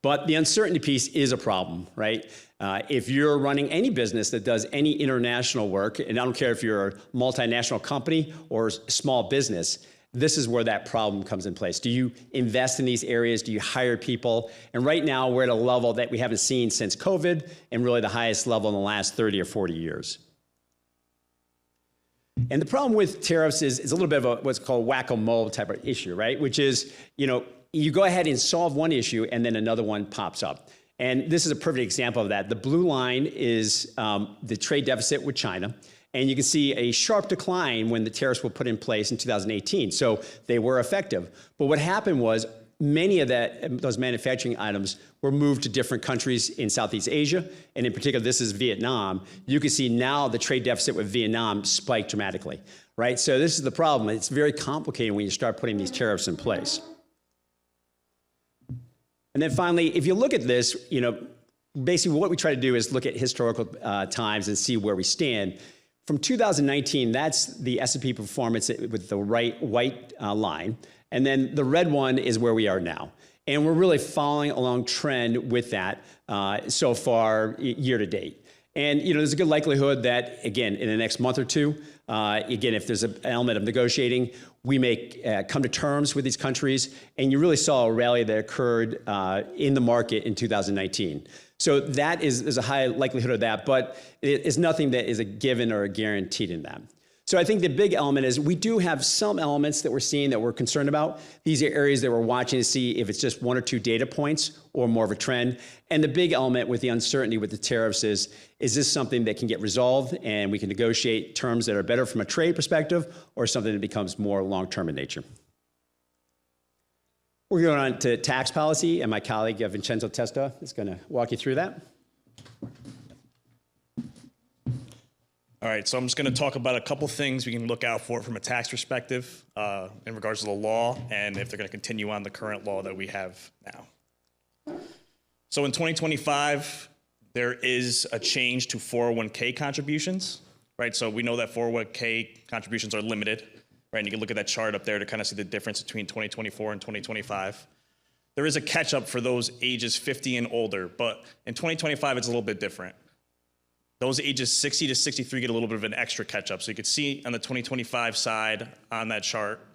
But the uncertainty piece is a problem, right? If you're running any business that does any international work, and I don't care if you're a multinational company or a small business, this is where that problem comes in place. Do you invest in these areas? Do you hire people? And right now, we're at a level that we haven't seen since COVID, and really the highest level in the last 30 or 40 years. And the problem with tariffs is a little bit of a what's called whack-a-mole type of issue, right? Which is, you go ahead and solve one issue, and then another one pops up. And this is a perfect example of that. The blue line is the trade deficit with China. And you can see a sharp decline when the tariffs were put in place in 2018. So they were effective. But what happened was many of those manufacturing items were moved to different countries in Southeast Asia. And in particular, this is Vietnam. You can see now the trade deficit with Vietnam spiked dramatically, right? So this is the problem. It's very complicated when you start putting these tariffs in place. And then finally, if you look at this, basically what we try to do is look at historical times and see where we stand. From 2019, that's the S&P performance with the white line. And then the red one is where we are now. And we're really following along trend with that so far year to date. And there's a good likelihood that, again, in the next month or two, again, if there's an element of negotiating, we may come to terms with these countries. And you really saw a rally that occurred in the market in 2019. So there's a high likelihood of that, but it is nothing that is a given or a guaranteed in that. So I think the big element is we do have some elements that we're seeing that we're concerned about. These are areas that we're watching to see if it's just 1 or 2 data points or more of a trend. And the big element with the uncertainty with the tariffs is this something that can get resolved and we can negotiate terms that are better from a trade perspective or something that becomes more long-term in nature? We're going on to tax policy, and my colleague Vincenzo Testa is going to walk you through that. All right, so I'm just going to talk about a couple things we can look out for from a tax perspective in regards to the law and if they're going to continue on the current law that we have now. So in 2025, there is a change to 401k contributions, right? So we know that 401k contributions are limited, right? And you can look at that chart up there to kind of see the difference between 2024 and 2025. There is a catch-up for those ages 50 and older, but in 2025, it's a little bit different. Those ages 60 to 63 get a little bit of an extra catch-up. So you could see on the 2025 side on that chart,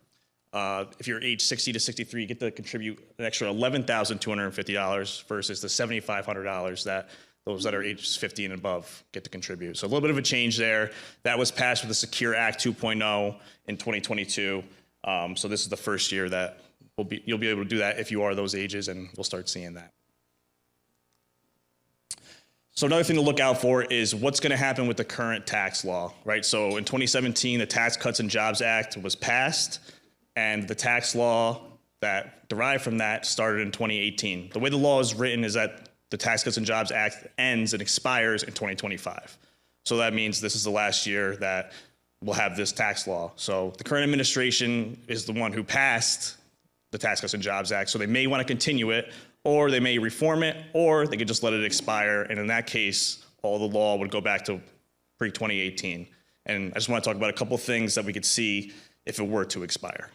if you're age 60 to 63, you get to contribute an extra $11,250 versus the $7,500 that those that are ages 50 and above get to contribute. So a little bit of a change there. That was passed with the Secure Act 2.0 in 2022. So this is the first year that you'll be able to do that if you are those ages, and we'll start seeing that. So another thing to look out for is what's going to happen with the current tax law, right? So in 2017, the Tax Cuts and Jobs Act was passed, and the tax law that derived from that started in 2018. The way the law is written is that the Tax Cuts and Jobs Act ends and expires in 2025. So that means this is the last year that we'll have this tax law. So the current administration is the one who passed the Tax Cuts and Jobs Act, so they may want to continue it, or they may reform it, or they could just let it expire. And in that case, all the law would go back to pre-2018. And I just want to talk about a couple of things that we could see if it were to expire.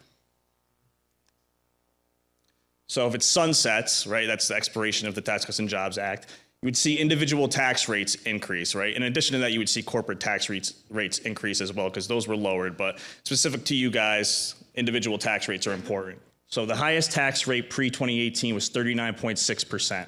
So if it sunsets, right, that's the expiration of the Tax Cuts and Jobs Act, you would see individual tax rates increase, right? In addition to that, you would see corporate tax rates increase as well, because those were lowered. But specific to you guys, individual tax rates are important. So the highest tax rate pre-2018 was 39.6%.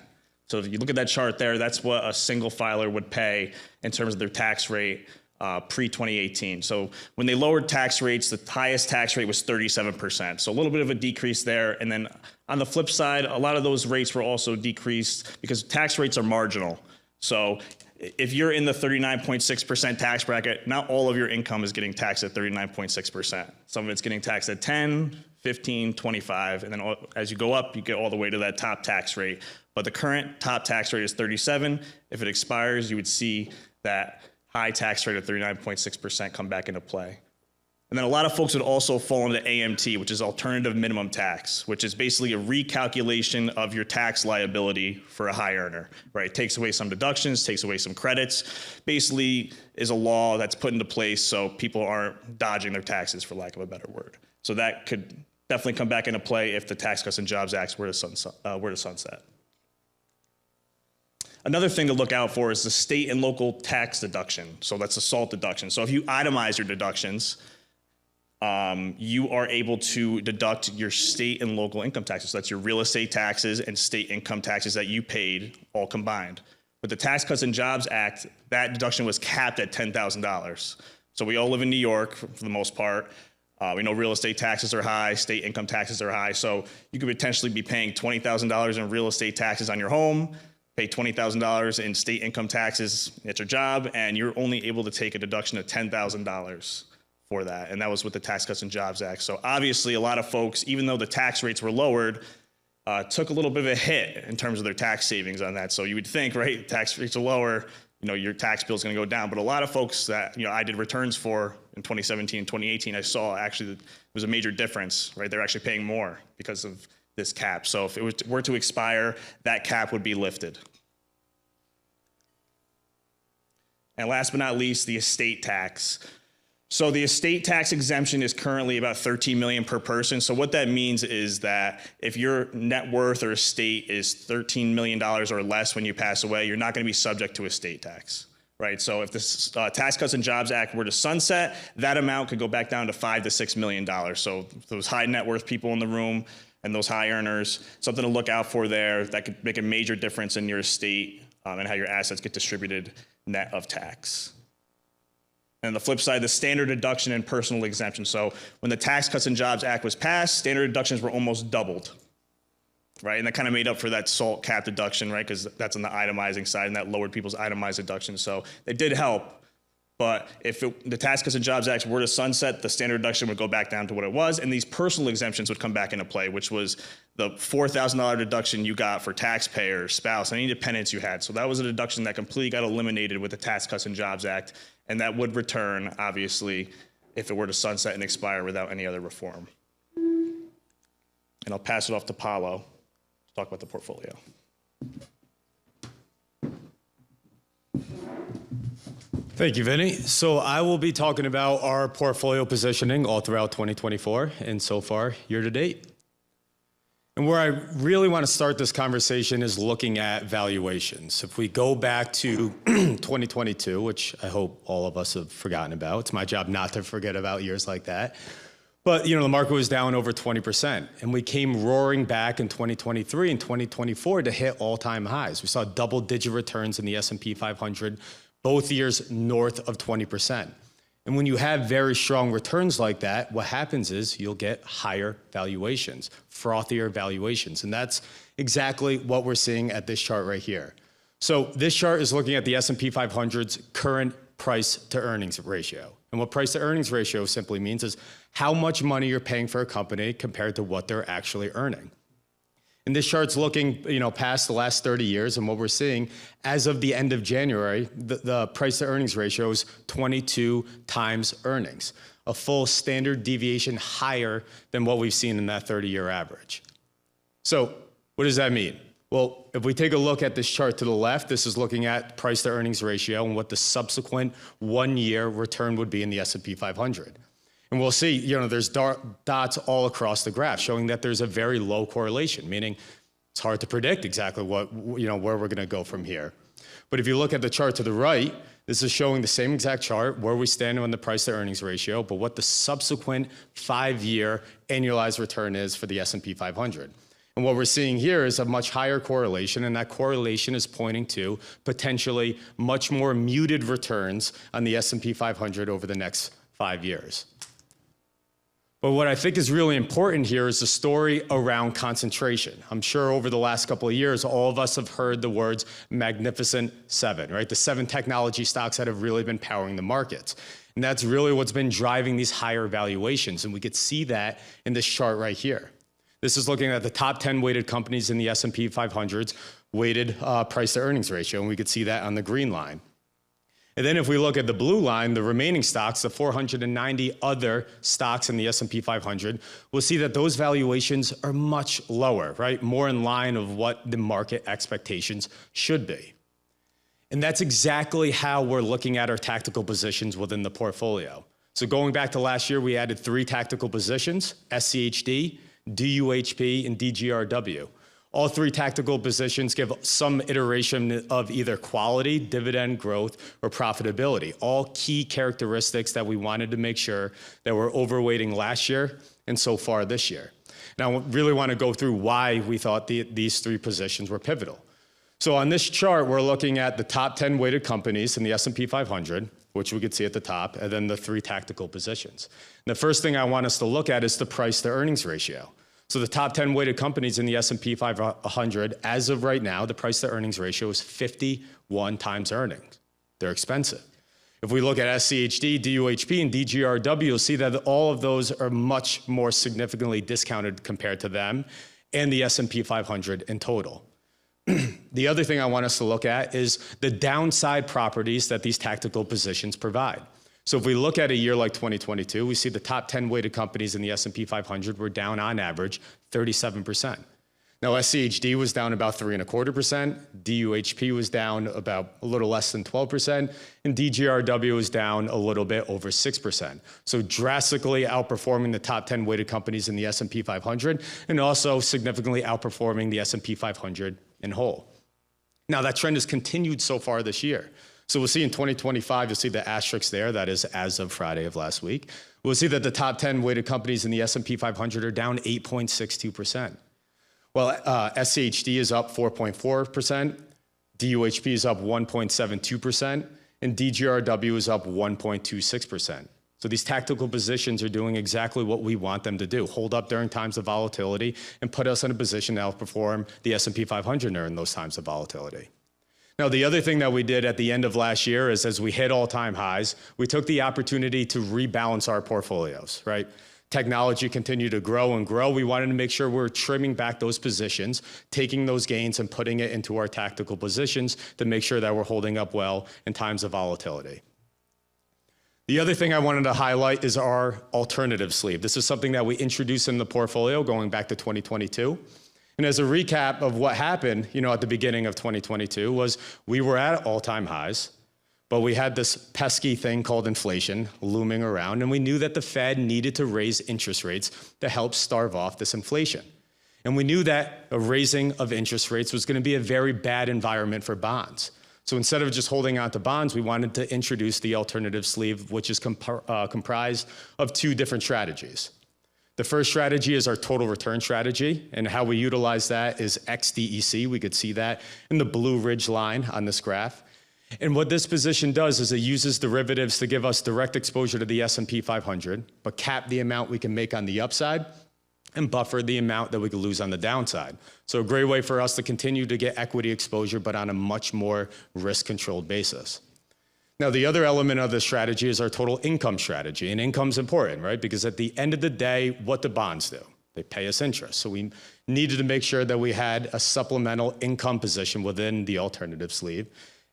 So if you look at that chart there, that's what a single filer would pay in terms of their tax rate pre-2018. So when they lowered tax rates, the highest tax rate was 37%. So a little bit of a decrease there. And then on the flip side, a lot of those rates were also decreased because tax rates are marginal. So if you're in the 39.6% tax bracket, not all of your income is getting taxed at 39.6%. Some of it's getting taxed at 10, 15, 25, and then as you go up, you get all the way to that top tax rate. But the current top tax rate is 37. If it expires, you would see that high tax rate of 39.6% come back into play. And then a lot of folks would also fall into AMT, which is alternative minimum tax, which is basically a recalculation of your tax liability for a high earner, right? It takes away some deductions, takes away some credits, basically is a law that's put into place so people aren't dodging their taxes, for lack of a better word. So that could definitely come back into play if the Tax Cuts and Jobs Act were to sunset. Another thing to look out for is the state and local tax deduction. So that's a SALT deduction. So if you itemize your deductions, you are able to deduct your state and local income taxes. So that's your real estate taxes and state income taxes that you paid all combined. With the Tax Cuts and Jobs Act, that deduction was capped at $10,000. So we all live in New York for the most part. We know real estate taxes are high, state income taxes are high. So you could potentially be paying $20,000 in real estate taxes on your home, pay $20,000 in state income taxes at your job, and you're only able to take a deduction of $10,000 for that. And that was with the Tax Cuts and Jobs Act. So obviously a lot of folks, even though the tax rates were lowered, took a little bit of a hit in terms of their tax savings on that. So you would think, right, tax rates are lower, your tax bill is going to go down. But a lot of folks that, I did returns for in 2017 and 2018, I saw actually that there was a major difference, right? They're actually paying more because of this cap. So if it were to expire, that cap would be lifted. And last but not least, the estate tax. So the estate tax exemption is currently about $13 million per person. So what that means is that if your net worth or estate is $13 million or less when you pass away, you're not going to be subject to estate tax, right? So if the Tax Cuts and Jobs Act were to sunset, that amount could go back down to $5 to $6 million. So those high net worth people in the room and those high earners, something to look out for there. That could make a major difference in your estate and how your assets get distributed net of tax. And on the flip side, the standard deduction and personal exemption. So when the Tax Cuts and Jobs Act was passed, standard deductions were almost doubled, right? And that kind of made up for that SALT cap deduction, right? Because that's on the itemizing side, and that lowered people's itemized deductions. So they did help. But if the Tax Cuts and Jobs Act were to sunset, the standard deduction would go back down to what it was, and these personal exemptions would come back into play, which was the $4,000 deduction you got for taxpayers, spouse, any dependents you had. So that was a deduction that completely got eliminated with the Tax Cuts and Jobs Act, and that would return, obviously, if it were to sunset and expire without any other reform. And I'll pass it off to Paulo to talk about the portfolio. Thank you, Vinny. So I will be talking about our portfolio positioning all throughout 2024 and so far year to date. And where I really want to start this conversation is looking at valuations. If we go back to 2022, which I hope all of us have forgotten about, it's my job not to forget about years like that. But the market was down over 20%, and we came roaring back in 2023 and 2024 to hit all-time highs. We saw double-digit returns in the S&P 500, both years north of 20%. And when you have very strong returns like that, what happens is you'll get higher valuations, frothier valuations. And that's exactly what we're seeing at this chart right here. So this chart is looking at the S&P 500's current price to earnings ratio. And what price to earnings ratio simply means is how much money you're paying for a company compared to what they're actually earning. And this chart's looking, past the last 30 years, and what we're seeing as of the end of January, the price to earnings ratio is 22 times earnings, a full standard deviation higher than what we've seen in that 30-year average. So what does that mean? Well, if we take a look at this chart to the left, this is looking at price to earnings ratio and what the subsequent 1-year return would be in the S&P 500. And we'll see, there's dots all across the graph showing that there's a very low correlation, meaning it's hard to predict exactly where we're going to go from here. But if you look at the chart to the right, this is showing the same exact chart where we stand on the price to earnings ratio, but what the subsequent 5-year annualized return is for the S&P 500. And what we're seeing here is a much higher correlation, and that correlation is pointing to potentially much more muted returns on the S&P 500 over the next 5 years. But what I think is really important here is the story around concentration. I'm sure over the last couple of years, all of us have heard the words Magnificent Seven, right? The 7 technology stocks that have really been powering the markets. And that's really what's been driving these higher valuations. And we could see that in this chart right here. This is looking at the top 10 weighted companies in the S&P 500's weighted price to earnings ratio, and we could see that on the green line. And then if we look at the blue line, the remaining stocks, the 490 other stocks in the S&P 500, we'll see that those valuations are much lower, right? More in line of what the market expectations should be. And that's exactly how we're looking at our tactical positions within the portfolio. So going back to last year, we added 3 tactical positions: SCHD, DUHP, and DGRW. All 3 tactical positions give some iteration of either quality, dividend growth, or profitability, all key characteristics that we wanted to make sure that we're overweighting last year and so far this year. Now, I really want to go through why we thought these 3 positions were pivotal. So on this chart, we're looking at the top 10 weighted companies in the S&P 500, which we could see at the top, and then the 3 tactical positions. And the first thing I want us to look at is the price to earnings ratio. So the top 10 weighted companies in the S&P 500, as of right now, the price to earnings ratio is 51 times earnings. They're expensive. If we look at SCHD, DUHP, and DGRW, you'll see that all of those are much more significantly discounted compared to them and the S&P 500 in total. The other thing I want us to look at is the downside properties that these tactical positions provide. So if we look at a year like 2022, we see the top 10 weighted companies in the S&P 500 were down on average 37%. Now, SCHD was down about 3.25%, DUHP was down about a little less than 12%, and DGRW was down a little bit over 6%. So drastically outperforming the top 10 weighted companies in the S&P 500 and also significantly outperforming the S&P 500 in whole. Now, that trend has continued so far this year. So we'll see in 2025, you'll see the asterisk there, that is as of Friday of last week. We'll see that the top 10 weighted companies in the S&P 500 are down 8.62%. Well, SCHD is up 4.4%, DUHP is up 1.72%, and DGRW is up 1.26%. So these tactical positions are doing exactly what we want them to do, hold up during times of volatility and put us in a position to outperform the S&P 500 during those times of volatility. Now, the other thing that we did at the end of last year is as we hit all-time highs, we took the opportunity to rebalance our portfolios, right? Technology continued to grow and grow. We wanted to make sure we're trimming back those positions, taking those gains and putting it into our tactical positions to make sure that we're holding up well in times of volatility. The other thing I wanted to highlight is our alternative sleeve. This is something that we introduced in the portfolio going back to 2022. And as a recap of what happened, at the beginning of 2022 was we were at all-time highs, but we had this pesky thing called inflation looming around, and we knew that the Fed needed to raise interest rates to help starve off this inflation. And we knew that a raising of interest rates was going to be a very bad environment for bonds. So instead of just holding on to bonds, we wanted to introduce the alternative sleeve, which is comprised of 2 different strategies. The first strategy is our total return strategy, and how we utilize that is XDEC. We could see that in the blue ridge line on this graph. And what this position does is it uses derivatives to give us direct exposure to the S&P 500, but cap the amount we can make on the upside and buffer the amount that we could lose on the downside. So a great way for us to continue to get equity exposure, but on a much more risk-controlled basis. Now, the other element of this strategy is our total income strategy. And income's important, right? Because at the end of the day, what do bonds do? They pay us interest. So we needed to make sure that we had a supplemental income position within the alternative sleeve.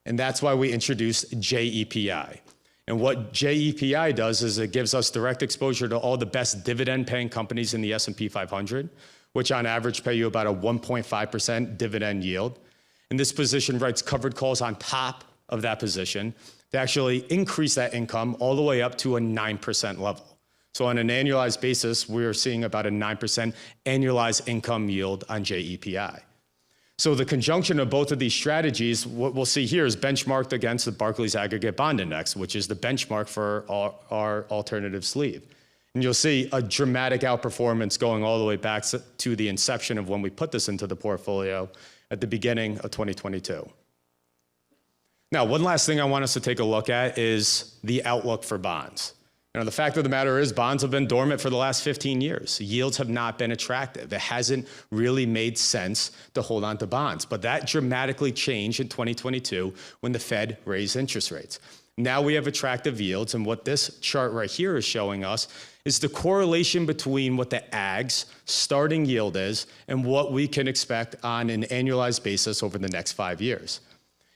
And that's why we introduced JEPI. And what JEPI does is it gives us direct exposure to all the best dividend-paying companies in the S&P 500. which on average pay you about a 1.5% dividend yield. And this position writes covered calls on top of that position to actually increase that income all the way up to a 9% level. So on an annualized basis, we're seeing about a 9% annualized income yield on JEPI. So the conjunction of both of these strategies, what we'll see here is benchmarked against the Barclays Aggregate Bond Index, which is the benchmark for our alternative sleeve. And you'll see a dramatic outperformance going all the way back to the inception of when we put this into the portfolio at the beginning of 2022. Now, one last thing I want us to take a look at is the outlook for bonds. The fact of the matter is bonds have been dormant for the last 15 years. Yields have not been attractive. It hasn't really made sense to hold on to bonds. But that dramatically changed in 2022 when the Fed raised interest rates. Now we have attractive yields, and what this chart right here is showing us is the correlation between what the AG's starting yield is and what we can expect on an annualized basis over the next 5 years.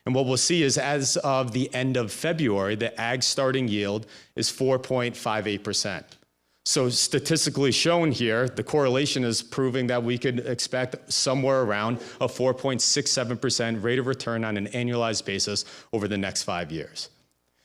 And what we'll see is as of the end of February, the AG starting yield is 4.58%. So statistically shown here, the correlation is proving that we could expect somewhere around a 4.67% rate of return on an annualized basis over the next 5 years.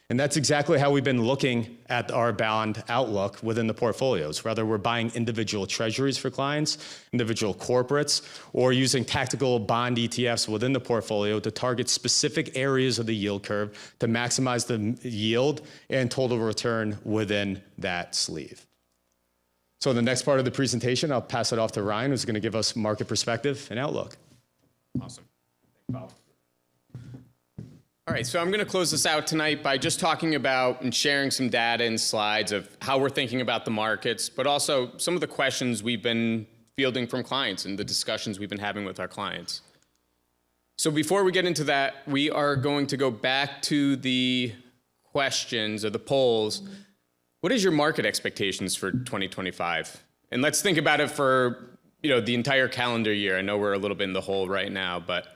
And that's exactly how we've been looking at our bond outlook within the portfolios. Whether we're buying individual treasuries for clients, individual corporates, or using tactical bond ETFs within the portfolio to target specific areas of the yield curve to maximize the yield and total return within that sleeve. So in the next part of the presentation, I'll pass it off to Ryan, who's going to give us market perspective and outlook. Awesome. All right, so I'm going to close this out tonight by just talking about and sharing some data and slides of how we're thinking about the markets, but also some of the questions we've been fielding from clients and the discussions we've been having with our clients. So before we get into that, we are going to go back to the questions or the polls. What is your market expectations for 2025? And let's think about it for the entire calendar year. I know we're a little bit in the hole right now, but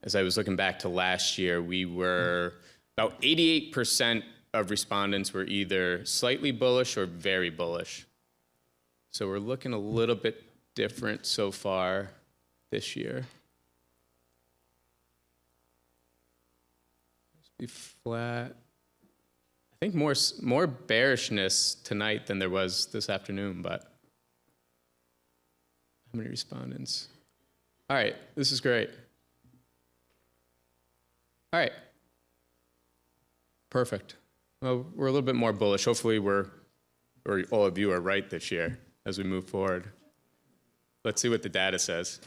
as I was looking back to last year, we were about 88% of respondents were either slightly bullish or very bullish. So we're looking a little bit different so far this year. Let's be flat. I think more bearishness tonight than there was this afternoon, but how many respondents? All right, this is great. All right. Perfect. Well, we're a little bit more bullish. Hopefully all of you are right this year as we move forward. Let's see what the data says.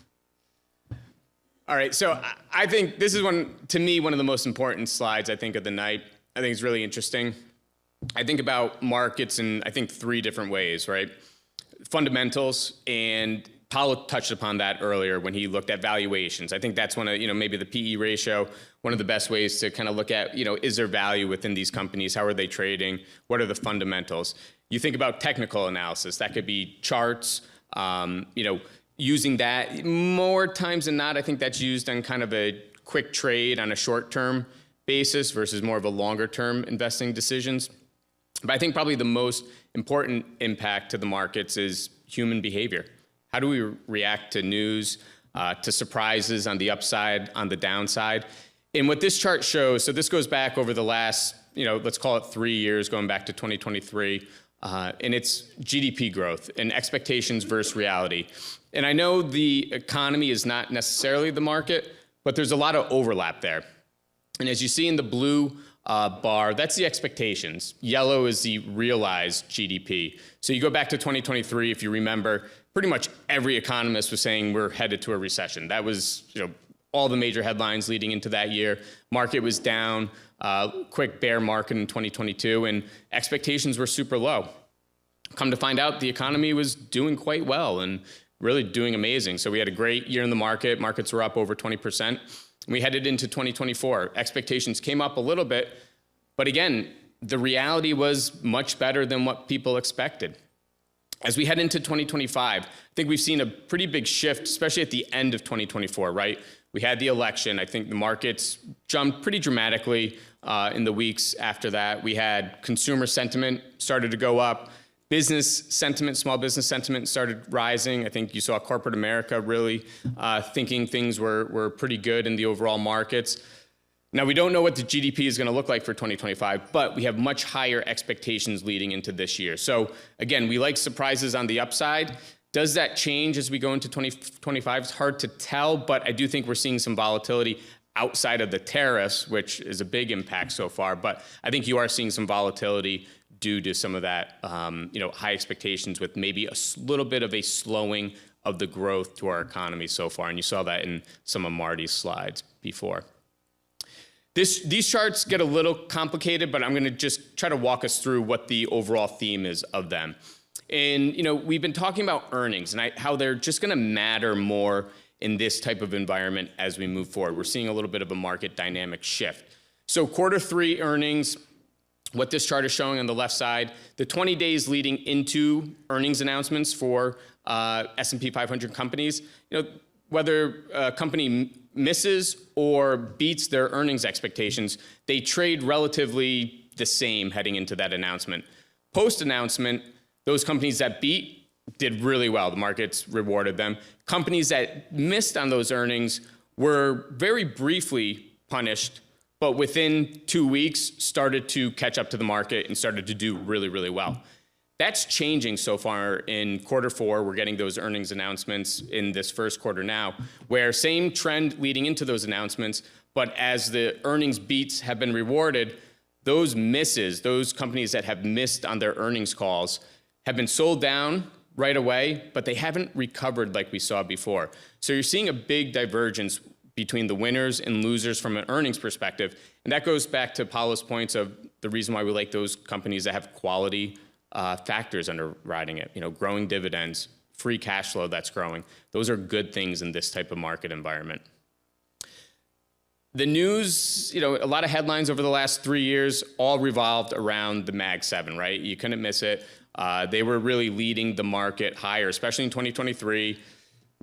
All right, so I think this is to me, one of the most important slides, I think, of the night. I think it's really interesting. I think about markets in, I think, 3 different ways, right? Fundamentals, and Paulo touched upon that earlier when he looked at valuations. I think that's one of, maybe the PE ratio, one of the best ways to kind of look at, is there value within these companies? How are they trading? What are the fundamentals? You think about technical analysis. That could be charts, using that. More times than not, I think that's used on kind of a quick trade on a short-term basis versus more of a longer-term investing decisions. But I think probably the most important impact to the markets is human behavior. How do we react to news, to surprises on the upside, on the downside? And what this chart shows, so this goes back over the last, let's call it 3 years, going back to 2023, and it's GDP growth and expectations versus reality. And I know the economy is not necessarily the market, but there's a lot of overlap there. And as you see in the blue bar, that's the expectations. Yellow is the realized GDP. So you go back to 2023, if you remember, pretty much every economist was saying we're headed to a recession. That was, all the major headlines leading into that year. Market was down, quick bear market in 2022, and expectations were super low. Come to find out, the economy was doing quite well and really doing amazing. So we had a great year in the market. Markets were up over 20%. We headed into 2024. Expectations came up a little bit, but again, the reality was much better than what people expected. As we head into 2025, I think we've seen a pretty big shift, especially at the end of 2024, right? We had the election. I think the markets jumped pretty dramatically in the weeks after that. We had consumer sentiment started to go up. business sentiment, small business sentiment started rising. I think you saw corporate America really thinking things were pretty good in the overall markets. Now, we don't know what the GDP is going to look like for 2025, but we have much higher expectations leading into this year. So again, we like surprises on the upside. Does that change as we go into 2025? It's hard to tell, but I do think we're seeing some volatility outside of the tariffs, which is a big impact so far. But I think you are seeing some volatility due to some of that, high expectations with maybe a little bit of a slowing of the growth to our economy so far. And you saw that in some of Marty's slides before. These charts get a little complicated, but I'm going to just try to walk us through what the overall theme is of them. And, we've been talking about earnings and how they're just going to matter more in this type of environment as we move forward. We're seeing a little bit of a market dynamic shift. So Q3 earnings, what this chart is showing on the left side, the 20 days leading into earnings announcements for S&P 500 companies, whether a company misses or beats their earnings expectations, they trade relatively the same heading into that announcement. Post-announcement, those companies that beat did really well. The markets rewarded them. Companies that missed on those earnings were very briefly punished, but within 2 weeks started to catch up to the market and started to do really, really well. That's changing so far in Q4. We're getting those earnings announcements in this first quarter now, where same trend leading into those announcements, but as the earnings beats have been rewarded, those misses, those companies that have missed on their earnings calls have been sold down right away, but they haven't recovered like we saw before. So you're seeing a big divergence between the winners and losers from an earnings perspective. And that goes back to Paulo's points of the reason why we like those companies that have quality factors underwriting it, growing dividends, free cash flow that's growing. Those are good things in this type of market environment. The news, a lot of headlines over the last 3 years all revolved around the Mag 7, right? You couldn't miss it. They were really leading the market higher, especially in 2023.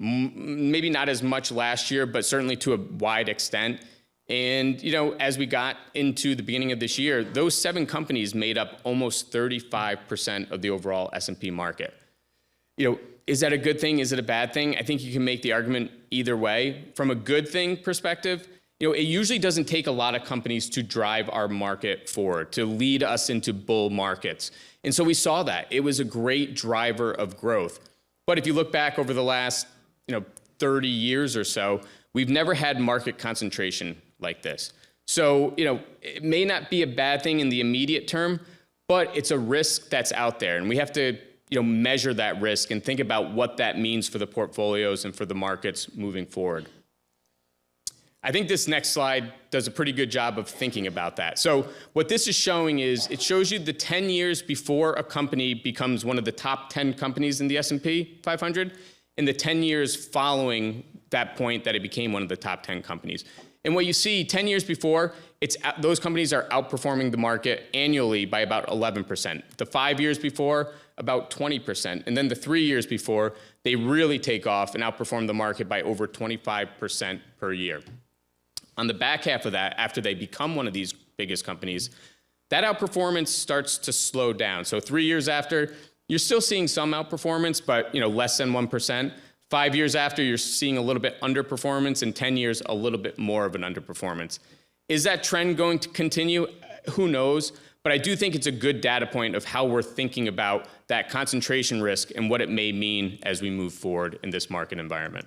Maybe not as much last year, but certainly to a wide extent. And, as we got into the beginning of this year, those 7 companies made up almost 35% of the overall S&P market. Is that a good thing? Is it a bad thing? I think you can make the argument either way. From a good thing perspective, it usually doesn't take a lot of companies to drive our market forward, to lead us into bull markets. And so we saw that. It was a great driver of growth. But if you look back over the last, 30 years or so, we've never had market concentration like this. So, it may not be a bad thing in the immediate term, but it's a risk that's out there. And we have to, measure that risk and think about what that means for the portfolios and for the markets moving forward. I think this next slide does a pretty good job of thinking about that. So what this is showing is it shows you the 10 years before a company becomes one of the top 10 companies in the S&P 500 and the 10 years following that point that it became one of the top 10 companies. And what you see 10 years before, those companies are outperforming the market annually by about 11%. The 5 years before, about 20%. And then the 3 years before, they really take off and outperform the market by over 25% per year. On the back half of that, after they become one of these biggest companies, that outperformance starts to slow down. So 3 years after, you're still seeing some outperformance, but less than 1%. 5 years after, you're seeing a little bit underperformance, and 10 years, a little bit more of an underperformance. Is that trend going to continue? Who knows? But I do think it's a good data point of how we're thinking about that concentration risk and what it may mean as we move forward in this market environment.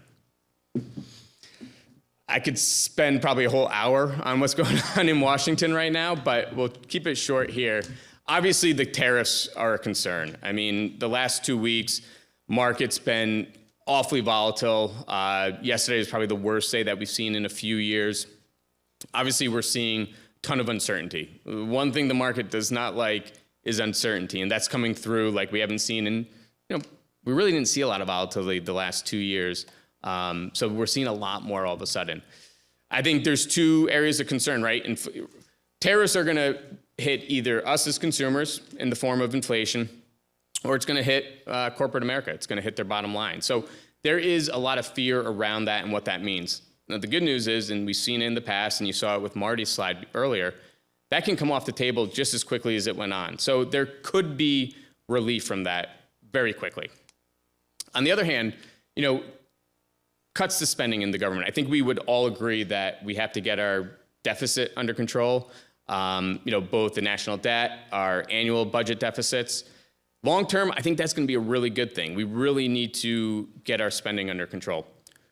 I could spend probably a whole hour on what's going on in Washington right now, but we'll keep it short here. Obviously, the tariffs are a concern. I mean, the last 2 weeks, market's been awfully volatile. Yesterday was probably the worst day that we've seen in a few years. Obviously, we're seeing a ton of uncertainty. One thing the market does not like is uncertainty, and that's coming through like we haven't seen in, we really didn't see a lot of volatility the last 2 years. So we're seeing a lot more all of a sudden. I think there's 2 areas of concern, right? Tariffs are going to hit either us as consumers in the form of inflation, or it's going to hit corporate America. It's going to hit their bottom line. So there is a lot of fear around that and what that means. Now, the good news is, and we've seen it in the past, and you saw it with Marty's slide earlier, that can come off the table just as quickly as it went on. So there could be relief from that very quickly. On the other hand, cuts to spending in the government. I think we would all agree that we have to get our deficit under control. Both the national debt, our annual budget deficits. Long term, I think that's going to be a really good thing. We really need to get our spending under control.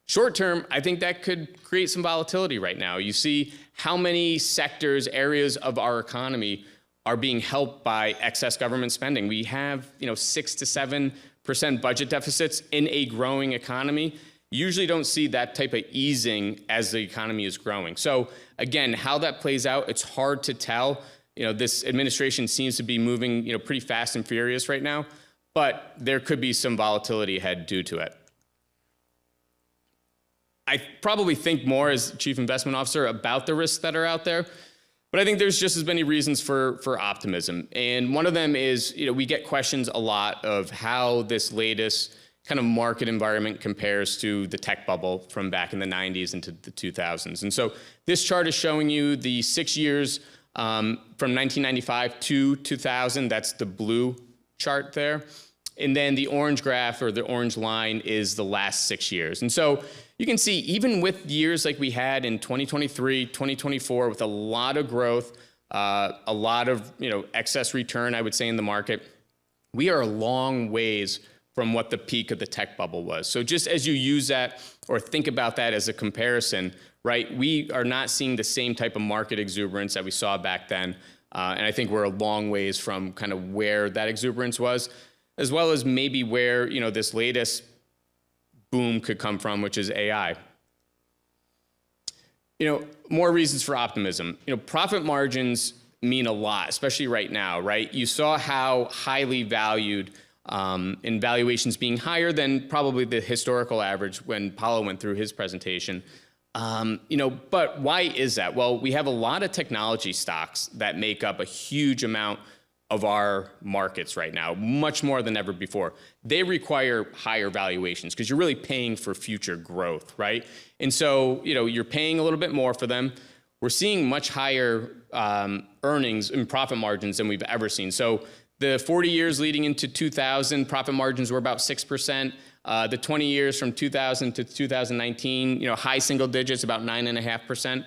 Short term, I think that could create some volatility right now. You see how many sectors, areas of our economy are being helped by excess government spending. We have, 6 to 7% budget deficits in a growing economy. You usually don't see that type of easing as the economy is growing. So again, how that plays out, it's hard to tell. This administration seems to be moving, pretty fast and furious right now, but there could be some volatility ahead due to it. I probably think more as Chief Investment Officer about the risks that are out there, but I think there's just as many reasons for optimism. And one of them is, we get questions a lot of how this latest kind of market environment compares to the tech bubble from back in the 90s into the 2000s. And so this chart is showing you the 6 years from 1995 to 2000. That's the blue chart there. And then the orange graph or the orange line is the last 6 years. And so you can see even with years like we had in 2023, 2024, with a lot of growth, a lot of excess return, I would say, in the market, we are a long ways from what the peak of the tech bubble was. So just as you use that or think about that as a comparison, right, we are not seeing the same type of market exuberance that we saw back then. And I think we're a long ways from kind of where that exuberance was, as well as maybe where, this latest boom could come from, which is AI. More reasons for optimism. Profit margins mean a lot, especially right now, right? You saw how highly valued in valuations being higher than probably the historical average when Paulo went through his presentation. But why is that? Well, we have a lot of technology stocks that make up a huge amount of our markets right now, much more than ever before. They require higher valuations because you're really paying for future growth, right? And so, you're paying a little bit more for them. We're seeing much higher earnings and profit margins than we've ever seen. So the 40 years leading into 2000, profit margins were about 6%. The 20 years from 2000 to 2019, high single digits, about 9.5%.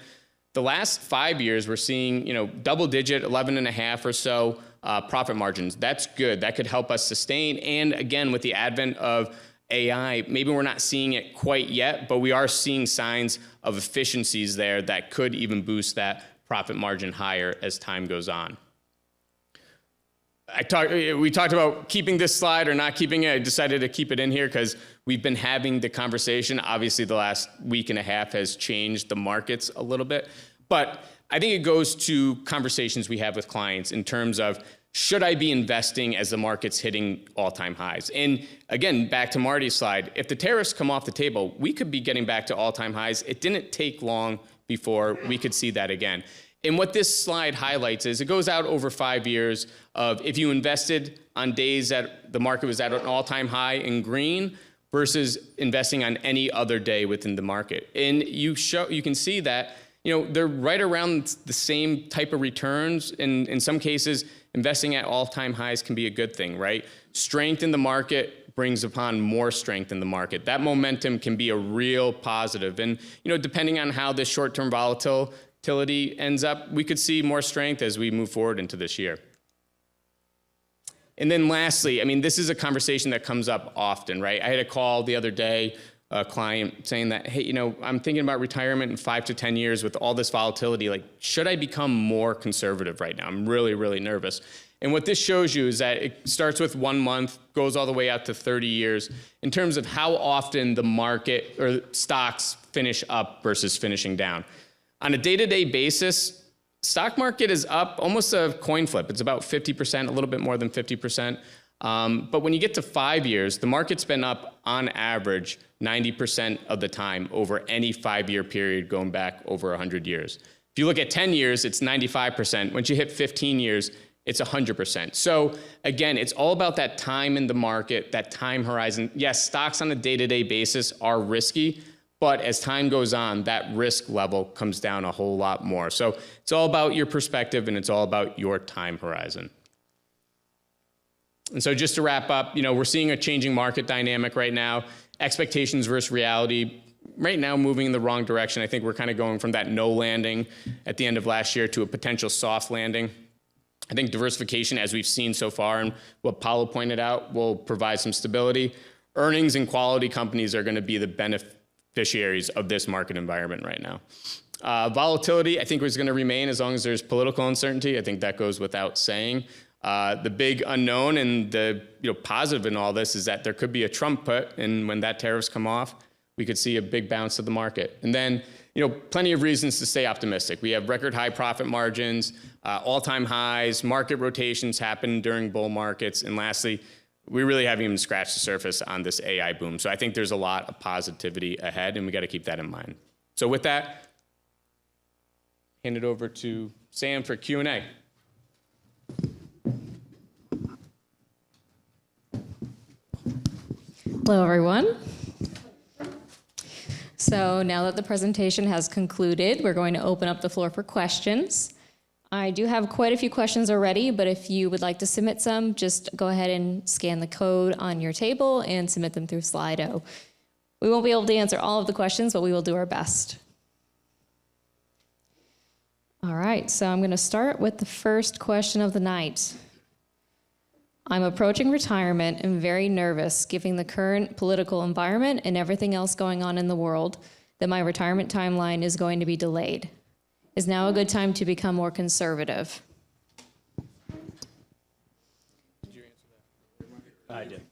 The last 5 years, we're seeing, double digit, 11.5 or so profit margins. That's good. That could help us sustain. And again, with the advent of AI, maybe we're not seeing it quite yet, but we are seeing signs of efficiencies there that could even boost that profit margin higher as time goes on. We talked about keeping this slide or not keeping it. I decided to keep it in here because we've been having the conversation. Obviously, the last week and a half has changed the markets a little bit. But I think it goes to conversations we have with clients in terms of, should I be investing as the market's hitting all-time highs? And again, back to Marty's slide, if the tariffs come off the table, we could be getting back to all-time highs. It didn't take long before we could see that again. And what this slide highlights is it goes out over 5 years of if you invested on days that the market was at an all-time high in green versus investing on any other day within the market. And you can see that they're right around the same type of returns. In some cases, investing at all-time highs can be a good thing, right? Strength in the market brings upon more strength in the market. That momentum can be a real positive. And depending on how this short-term volatility ends up, we could see more strength as we move forward into this year. And then lastly, this is a conversation that comes up often, right? I had a call the other day, a client saying that, hey, I'm thinking about retirement in 5 to 10 years with all this volatility. Like, should I become more conservative right now? I'm really, really nervous. And what this shows you is that it starts with 1 month, goes all the way out to 30 years in terms of how often the market or stocks finish up versus finishing down. On a day-to-day basis, stock market is up almost a coin flip. It's about 50%, a little bit more than 50%. But when you get to 5 years, the market's been up on average 90% of the time over any 5-year period going back over 100 years. If you look at 10 years, it's 95%. Once you hit 15 years, it's 100%. So again, it's all about that time in the market, that time horizon. Yes, stocks on a day-to-day basis are risky, but as time goes on, that risk level comes down a whole lot more. So it's all about your perspective and it's all about your time horizon. And so just to wrap up, we're seeing a changing market dynamic right now. Expectations versus reality right now moving in the wrong direction. I think we're kind of going from that no landing at the end of last year to a potential soft landing. I think diversification, as we've seen so far and what Paulo pointed out, will provide some stability. Earnings and quality companies are going to be the beneficiaries of this market environment right now. Volatility, I think, is going to remain as long as there's political uncertainty. I think that goes without saying. The big unknown and the positive in all this is that there could be a Trump put, and when that tariffs come off, we could see a big bounce of the market. And then, plenty of reasons to stay optimistic. We have record high profit margins, all-time highs, market rotations happen during bull markets, and lastly, we really haven't even scratched the surface on this AI boom. So I think there's a lot of positivity ahead, and we got to keep that in mind. So with that, hand it over to Sam for Q&A. Hello, everyone. So now that the presentation has concluded, we're going to open up the floor for questions. I do have quite a few questions already, but if you would like to submit some, just go ahead and scan the code on your table and submit them through Slido. We won't be able to answer all of the questions, but we will do our best. All right, so I'm going to start with the first question of the night. I'm approaching retirement and very nervous, given the current political environment and everything else going on in the world, that my retirement timeline is going to be delayed. Is now a good time to become more conservative? I did.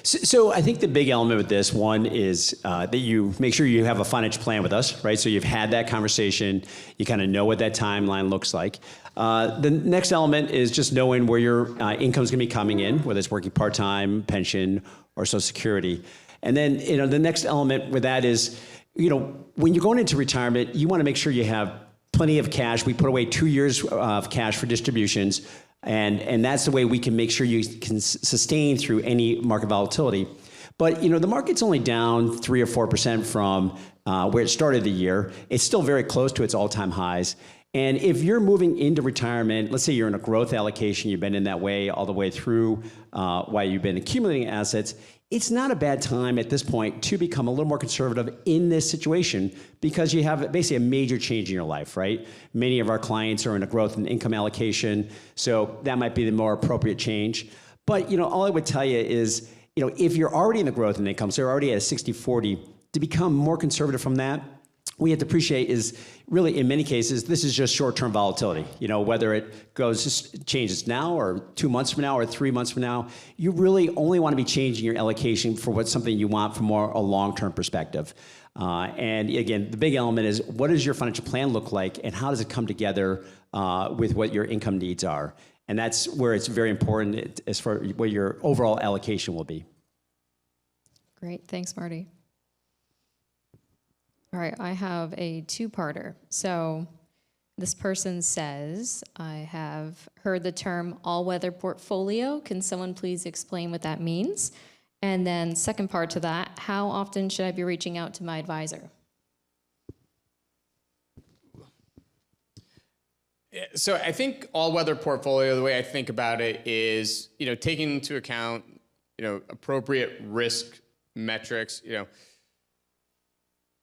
So I think the big element with this one is that you make sure you have a financial plan with us, right? So you've had that conversation, you kind of know what that timeline looks like. The next element is just knowing where your income is going to be coming in, whether it's working part-time, pension, or Social Security. And then, the next element with that is, when you're going into retirement, you want to make sure you have plenty of cash. We put away 2 years of cash for distributions. And that's the way we can make sure you can sustain through any market volatility. But, the market's only down 3 or 4% from where it started the year. It's still very close to its all-time highs. And if you're moving into retirement, let's say you're in a growth allocation, you've been in that way all the way through while you've been accumulating assets, it's not a bad time at this point to become a little more conservative in this situation because you have basically a major change in your life, right? Many of our clients are in a growth and income allocation, so that might be the more appropriate change. But, all I would tell you is, if you're already in the growth and income, so you're already at a 60-40, to become more conservative from that, we have to appreciate is really, in many cases, this is just short-term volatility. Whether it changes now or 2 months from now or 3 months from now, you really only want to be changing your allocation for what's something you want from a long-term perspective. And again, the big element is what does your financial plan look like and how does it come together with what your income needs are? And that's where it's very important as far as what your overall allocation will be. Great, thanks, Marty. All right, I have a two-parter. So this person says, I have heard the term all-weather portfolio. Can someone please explain what that means? And then second part to that, how often should I be reaching out to my advisor? So I think all-weather portfolio, the way I think about it is, taking into account, appropriate risk metrics,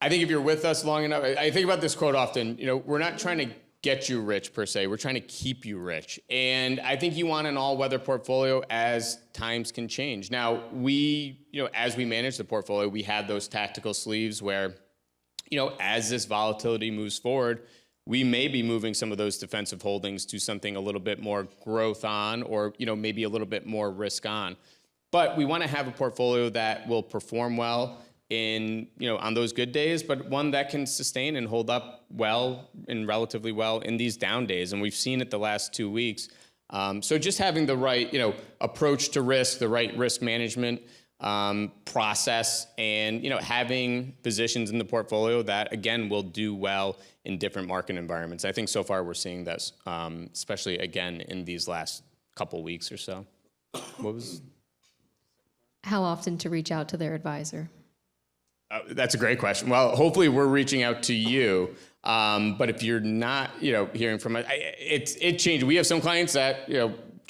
I think if you're with us long enough, I think about this quote often, we're not trying to get you rich per se, we're trying to keep you rich. And I think you want an all-weather portfolio as times can change. Now, we, as we manage the portfolio, we have those tactical sleeves where, as this volatility moves forward, we may be moving some of those defensive holdings to something a little bit more growth on or, maybe a little bit more risk on. But we want to have a portfolio that will perform well on those good days, but one that can sustain and hold up well and relatively well in these down days. And we've seen it the last 2 weeks. So just having the right, approach to risk, the right risk management process, and, having positions in the portfolio that, again, will do well in different market environments. I think so far we're seeing this, especially, again, in these last couple weeks or so. How often to reach out to their advisor? That's a great question. Well, hopefully we're reaching out to you. But if you're not, hearing from us, it changed. We have some clients that,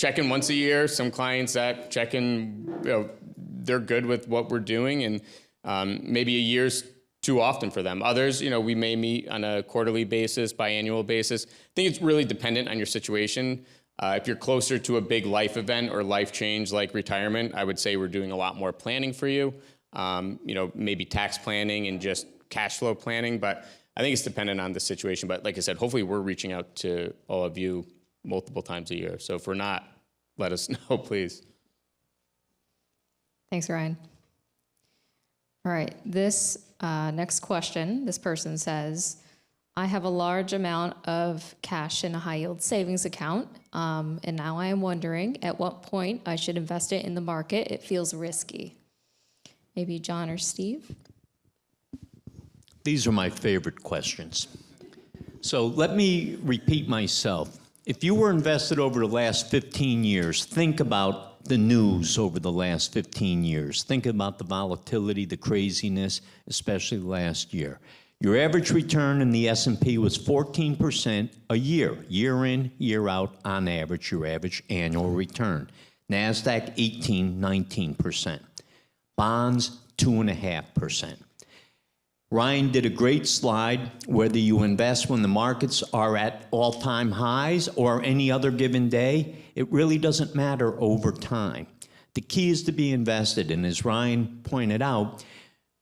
check in once a year. Some clients that check in, they're good with what we're doing, and maybe a year's too often for them. Others, we may meet on a quarterly basis, biannual basis. I think it's really dependent on your situation. If you're closer to a big life event or life change like retirement, I would say we're doing a lot more planning for you. Maybe tax planning and just cash flow planning, but I think it's dependent on the situation. But like I said, hopefully we're reaching out to all of you multiple times a year. So if we're not, let us know, please. Thanks, Ryan. All right, this next question, this person says, I have a large amount of cash in a high yield savings account, and now I am wondering at what point I should invest it in the market. It feels risky. Maybe John or Steve? These are my favorite questions. So let me repeat myself. If you were invested over the last 15 years, think about the news over the last 15 years. Think about the volatility, the craziness, especially last year. Your average return in the S&P was 14% a year in, year out, on average, your average annual return. NASDAQ, 19%. Bonds, 2.5%. Ryan did a great slide. Whether you invest when the markets are at all-time highs or any other given day, it really doesn't matter over time. The key is to be invested, and as Ryan pointed out,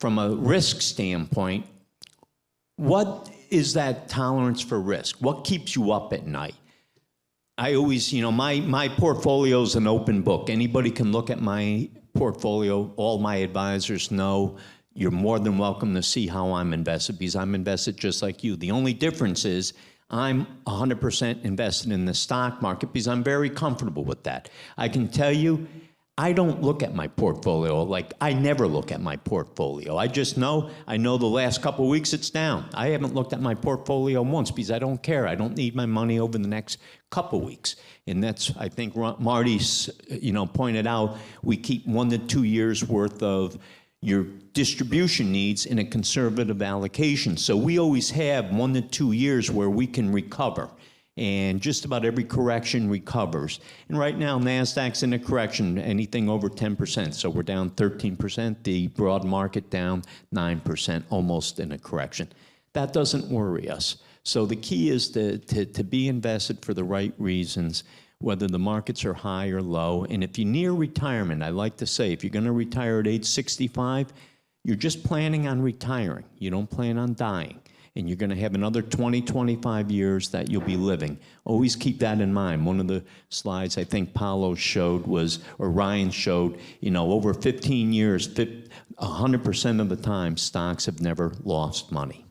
from a risk standpoint, what is that tolerance for risk? What keeps you up at night? I always, my portfolio is an open book. Anybody can look at my portfolio. All my advisors know. You're more than welcome to see how I'm invested, because I'm invested just like you. The only difference is I'm 100% invested in the stock market because I'm very comfortable with that. I can tell you, I don't look at my portfolio. I never look at my portfolio. I know the last couple of weeks it's down. I haven't looked at my portfolio once because I don't care. I don't need my money over the next couple of weeks. And that's, I think Marty's, pointed out, we keep 1 to 2 years worth of your distribution needs in a conservative allocation. So we always have 1 to 2 years where we can recover. And just about every correction recovers. And right now, NASDAQ's in a correction, anything over 10%. So we're down 13%, the broad market down 9%, almost in a correction. That doesn't worry us. So the key is to be invested for the right reasons, whether the markets are high or low. And if you're near retirement, I like to say, if you're going to retire at age 65, you're just planning on retiring. You don't plan on dying. And you're going to have another 20, 25 years that you'll be living. Always keep that in mind. One of the slides I think Paulo showed was, or Ryan showed, over 15 years, 100% of the time, stocks have never lost money.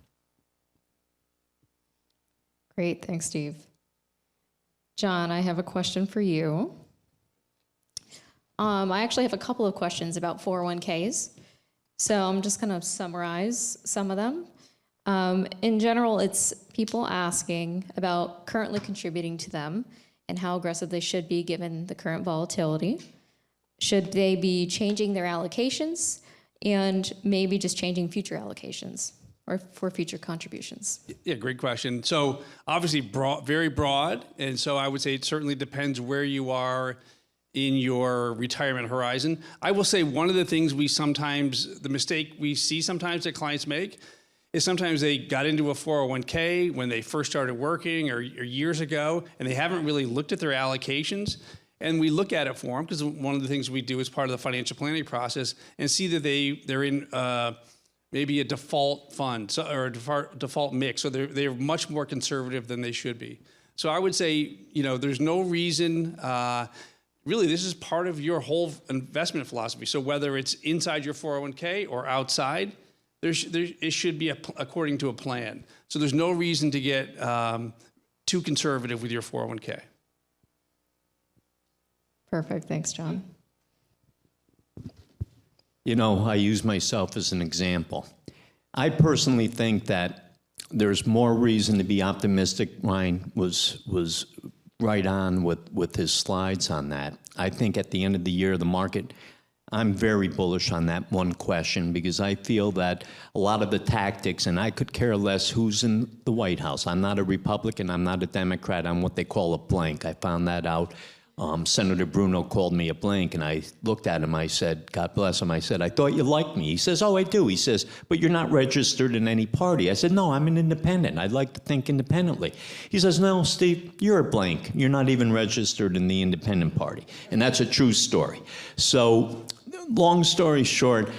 Great, thanks, Steve. John, I have a question for you. I actually have a couple of questions about 401ks. So I'm just going to summarize some of them. In general, it's people asking about currently contributing to them and how aggressive they should be given the current volatility. Should they be changing their allocations and maybe just changing future allocations or for future contributions? Yeah, great question. So obviously very broad. And so I would say it certainly depends where you are in your retirement horizon. I will say one of the things the mistake we see sometimes that clients make is sometimes they got into a 401k when they first started working or years ago, and they haven't really looked at their allocations. And we look at it for them because one of the things we do as part of the financial planning process and see that they're in maybe a default fund or a default mix. So they're much more conservative than they should be. So I would say, there's no reason, really, this is part of your whole investment philosophy. So whether it's inside your 401k or outside, it should be according to a plan. So there's no reason to get too conservative with your 401k. Perfect. Thanks, John. I use myself as an example. I personally think that there's more reason to be optimistic. Ryan was right on with his slides on that. I think at the end of the year, the market, I'm very bullish on that one question because I feel that a lot of the tactics, and I could care less who's in the White House. I'm not a Republican, I'm not a Democrat, I'm what they call a blank. I found that out Senator Bruno called me a blank, and I looked at him. I said, God bless him. I said, I thought you liked me. He says, oh, I do. He says, but you're not registered in any party. I said, no, I'm an independent. I'd like to think independently. He says, no, Steve, you're a blank. You're not even registered in the independent party. And that's a true story. So long story short,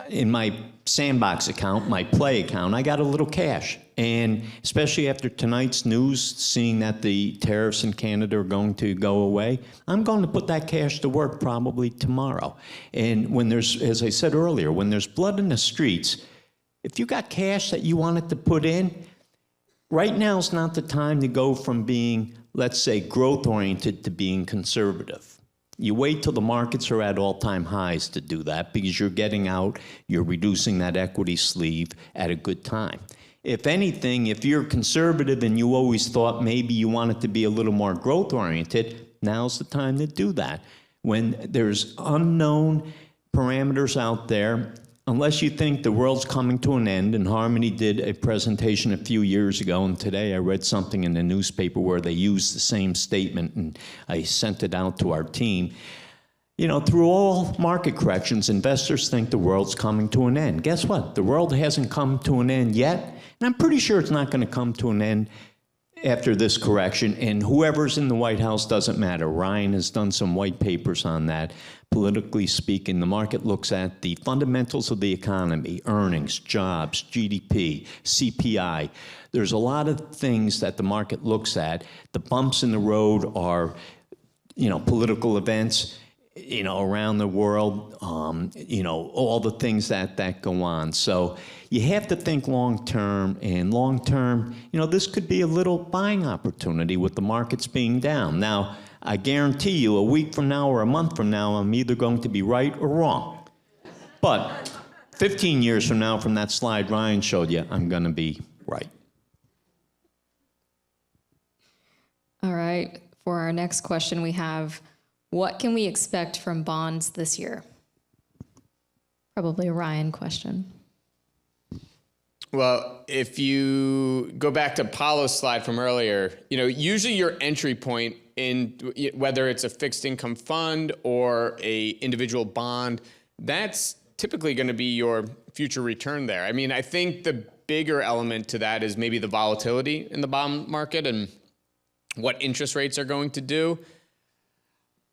in my Sandbox account, my Play account, I got a little cash. And especially after tonight's news, seeing that the tariffs in Canada are going to go away, I'm going to put that cash to work probably tomorrow. And when there's, as I said earlier, when there's blood in the streets, if you got cash that you wanted to put in, right now is not the time to go from being, let's say, growth-oriented to being conservative. You wait till the markets are at all-time highs to do that because you're getting out, you're reducing that equity sleeve at a good time. If anything, if you're conservative and you always thought maybe you wanted to be a little more growth-oriented, now's the time to do that. When there's unknown parameters out there, unless you think the world's coming to an end, and Harmony did a presentation a few years ago, and today I read something in the newspaper where they used the same statement, and I sent it out to our team. You know, through all market corrections, investors think the world's coming to an end. Guess what? The world hasn't come to an end yet, and I'm pretty sure it's not going to come to an end after this correction, and whoever's in the White House doesn't matter. Ryan has done some white papers on that. Politically speaking, the market looks at the fundamentals of the economy, earnings, jobs, GDP, CPI. There's a lot of things that the market looks at. The bumps in the road are, you know, political events, you know, around the world, you know, all the things that go on. So you have to think long-term, and long-term, you know, this could be a little buying opportunity with the markets being down. Now, I guarantee you a week from now or a month from now, I'm either going to be right or wrong. But 15 years from now, from that slide Ryan showed you, I'm going to be right. All right. For our next question, we have, what can we expect from bonds this year? Probably a Ryan question. Well, if you go back to Paulo's slide from earlier, you know, usually your entry point in whether it's a fixed income fund or a individual bond, that's typically going to be your future return there. I mean, I think the bigger element to that is maybe the volatility in the bond market and what interest rates are going to do.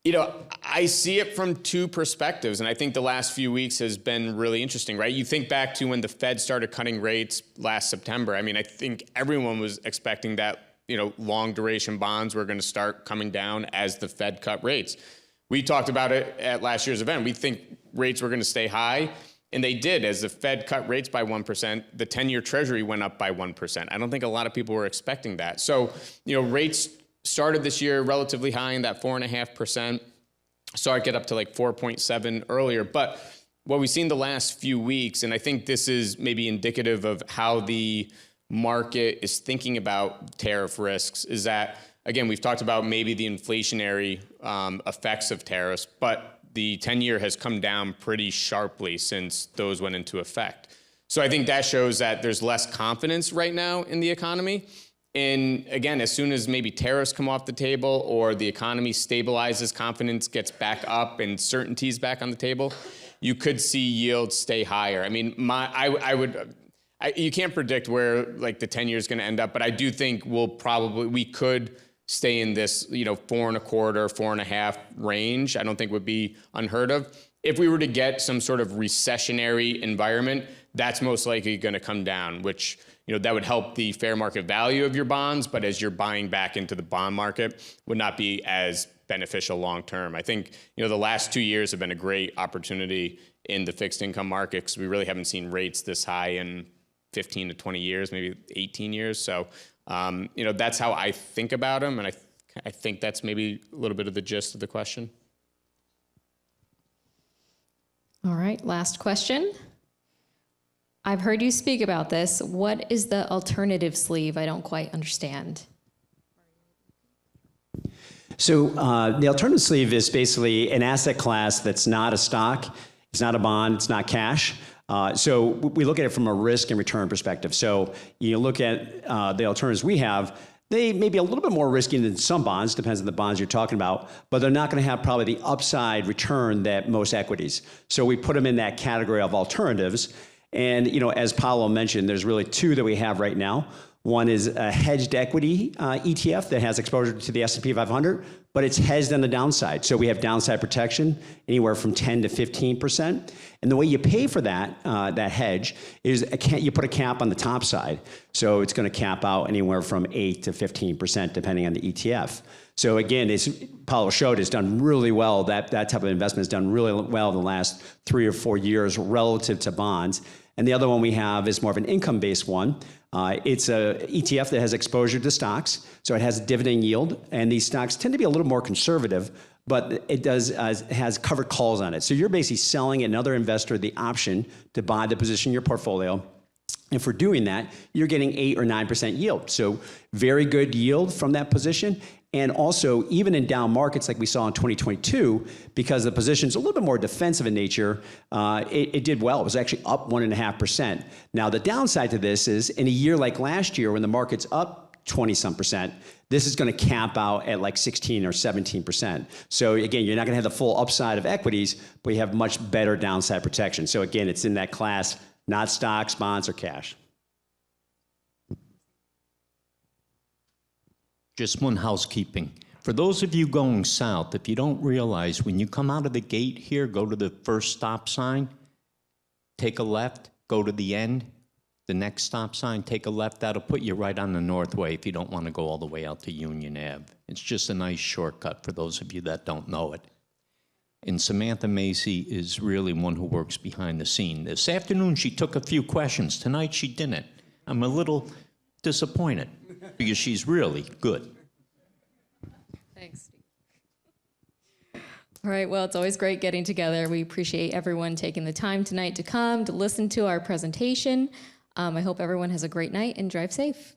You know, I see it from two perspectives, and I think the last few weeks has been really interesting, right? You think back to when the Fed started cutting rates last September. I mean, I think everyone was expecting that, you know, long duration bonds were going to start coming down as the Fed cut rates. We talked about it at last year's event. We think rates were going to stay high, and they did. As the Fed cut rates by 1%, the 10-year Treasury went up by 1%. I don't think a lot of people were expecting that. So, you know, rates started this year relatively high in that 4.5%. Saw it get up to like 4.7 earlier. But what we've seen the last few weeks, and I think this is maybe indicative of how the market is thinking about tariff risks, is that, again, we've talked about maybe the inflationary effects of tariffs, but the 10-year has come down pretty sharply since those went into effect. So I think that shows that there's less confidence right now in the economy. And again, as soon as maybe tariffs come off the table or the economy stabilizes, confidence gets back up and certainty's back on the table, you could see yields stay higher. I mean, you can't predict where like the 10 year is going to end up, but I do think we could stay in this, you know, 4.25, 4.5 range. I don't think would be unheard of. If we were to get some sort of recessionary environment, that's most likely going to come down, which, you know, that would help the fair market value of your bonds, but as you're buying back into the bond market, would not be as beneficial long term. I think, you know, the last 2 years have been a great opportunity in the fixed income market because we really haven't seen rates this high in 15 to 20 years, maybe 18 years. So, you know, that's how I think about them, and I think that's maybe a little bit of the gist of the question. All right, last question. I've heard you speak about this. What is the alternative sleeve? I don't quite understand. So the alternative sleeve is basically an asset class that's not a stock, it's not a bond, it's not cash. So we look at it from a risk and return perspective. So you look at the alternatives we have, They may be a little bit more risky than some bonds, depends on the bonds you're talking about, but they're not going to have probably the upside return that most equities. So we put them in that category of alternatives. And, as Paolo mentioned, there's really two that we have right now. One is a hedged equity ETF that has exposure to the S&P 500, but it's hedged on the downside. So we have downside protection anywhere from 10 to 15%. And the way you pay for that hedge is you put a cap on the top side. So it's going to cap out anywhere from 8 to 15%, depending on the ETF. So again, as Paolo showed, it's done really well. That type of investment has done really well in the last 3 or 4 years relative to bonds. And the other one we have is more of an income-based one. It's a ETF that has exposure to stocks, so it has a dividend yield, and these stocks tend to be a little more conservative, but it has covered calls on it. So you're basically selling another investor the option to buy the position in your portfolio. And for doing that, you're getting 8 or 9% yield. So very good yield from that position. And also, even in down markets like we saw in 2022, because the position's a little bit more defensive in nature, it did well. It was actually up 1.5%. Now, the downside to this is in a year like last year, when the market's up 20-some%, this is going to cap out at like 16 or 17%. So again, you're not going to have the full upside of equities, but you have much better downside protection. So again, it's in that class, not stocks, bonds, or cash. Just one housekeeping. For those of you going south, if you don't realize, when you come out of the gate here, go to the first stop sign, take a left, go to the end, the next stop sign, take a left. That'll put you right on the Northway if you don't want to go all the way out to Union Ave. It's just a nice shortcut for those of you that don't know it. And Samantha Macy is really one who works behind the scene. This afternoon, she took a few questions. Tonight, she didn't. I'm a little disappointed because she's really good. Thanks, Steve. All right, well, it's always great getting together. We appreciate everyone taking the time tonight to come to listen to our presentation. I hope everyone has a great night and drive safe.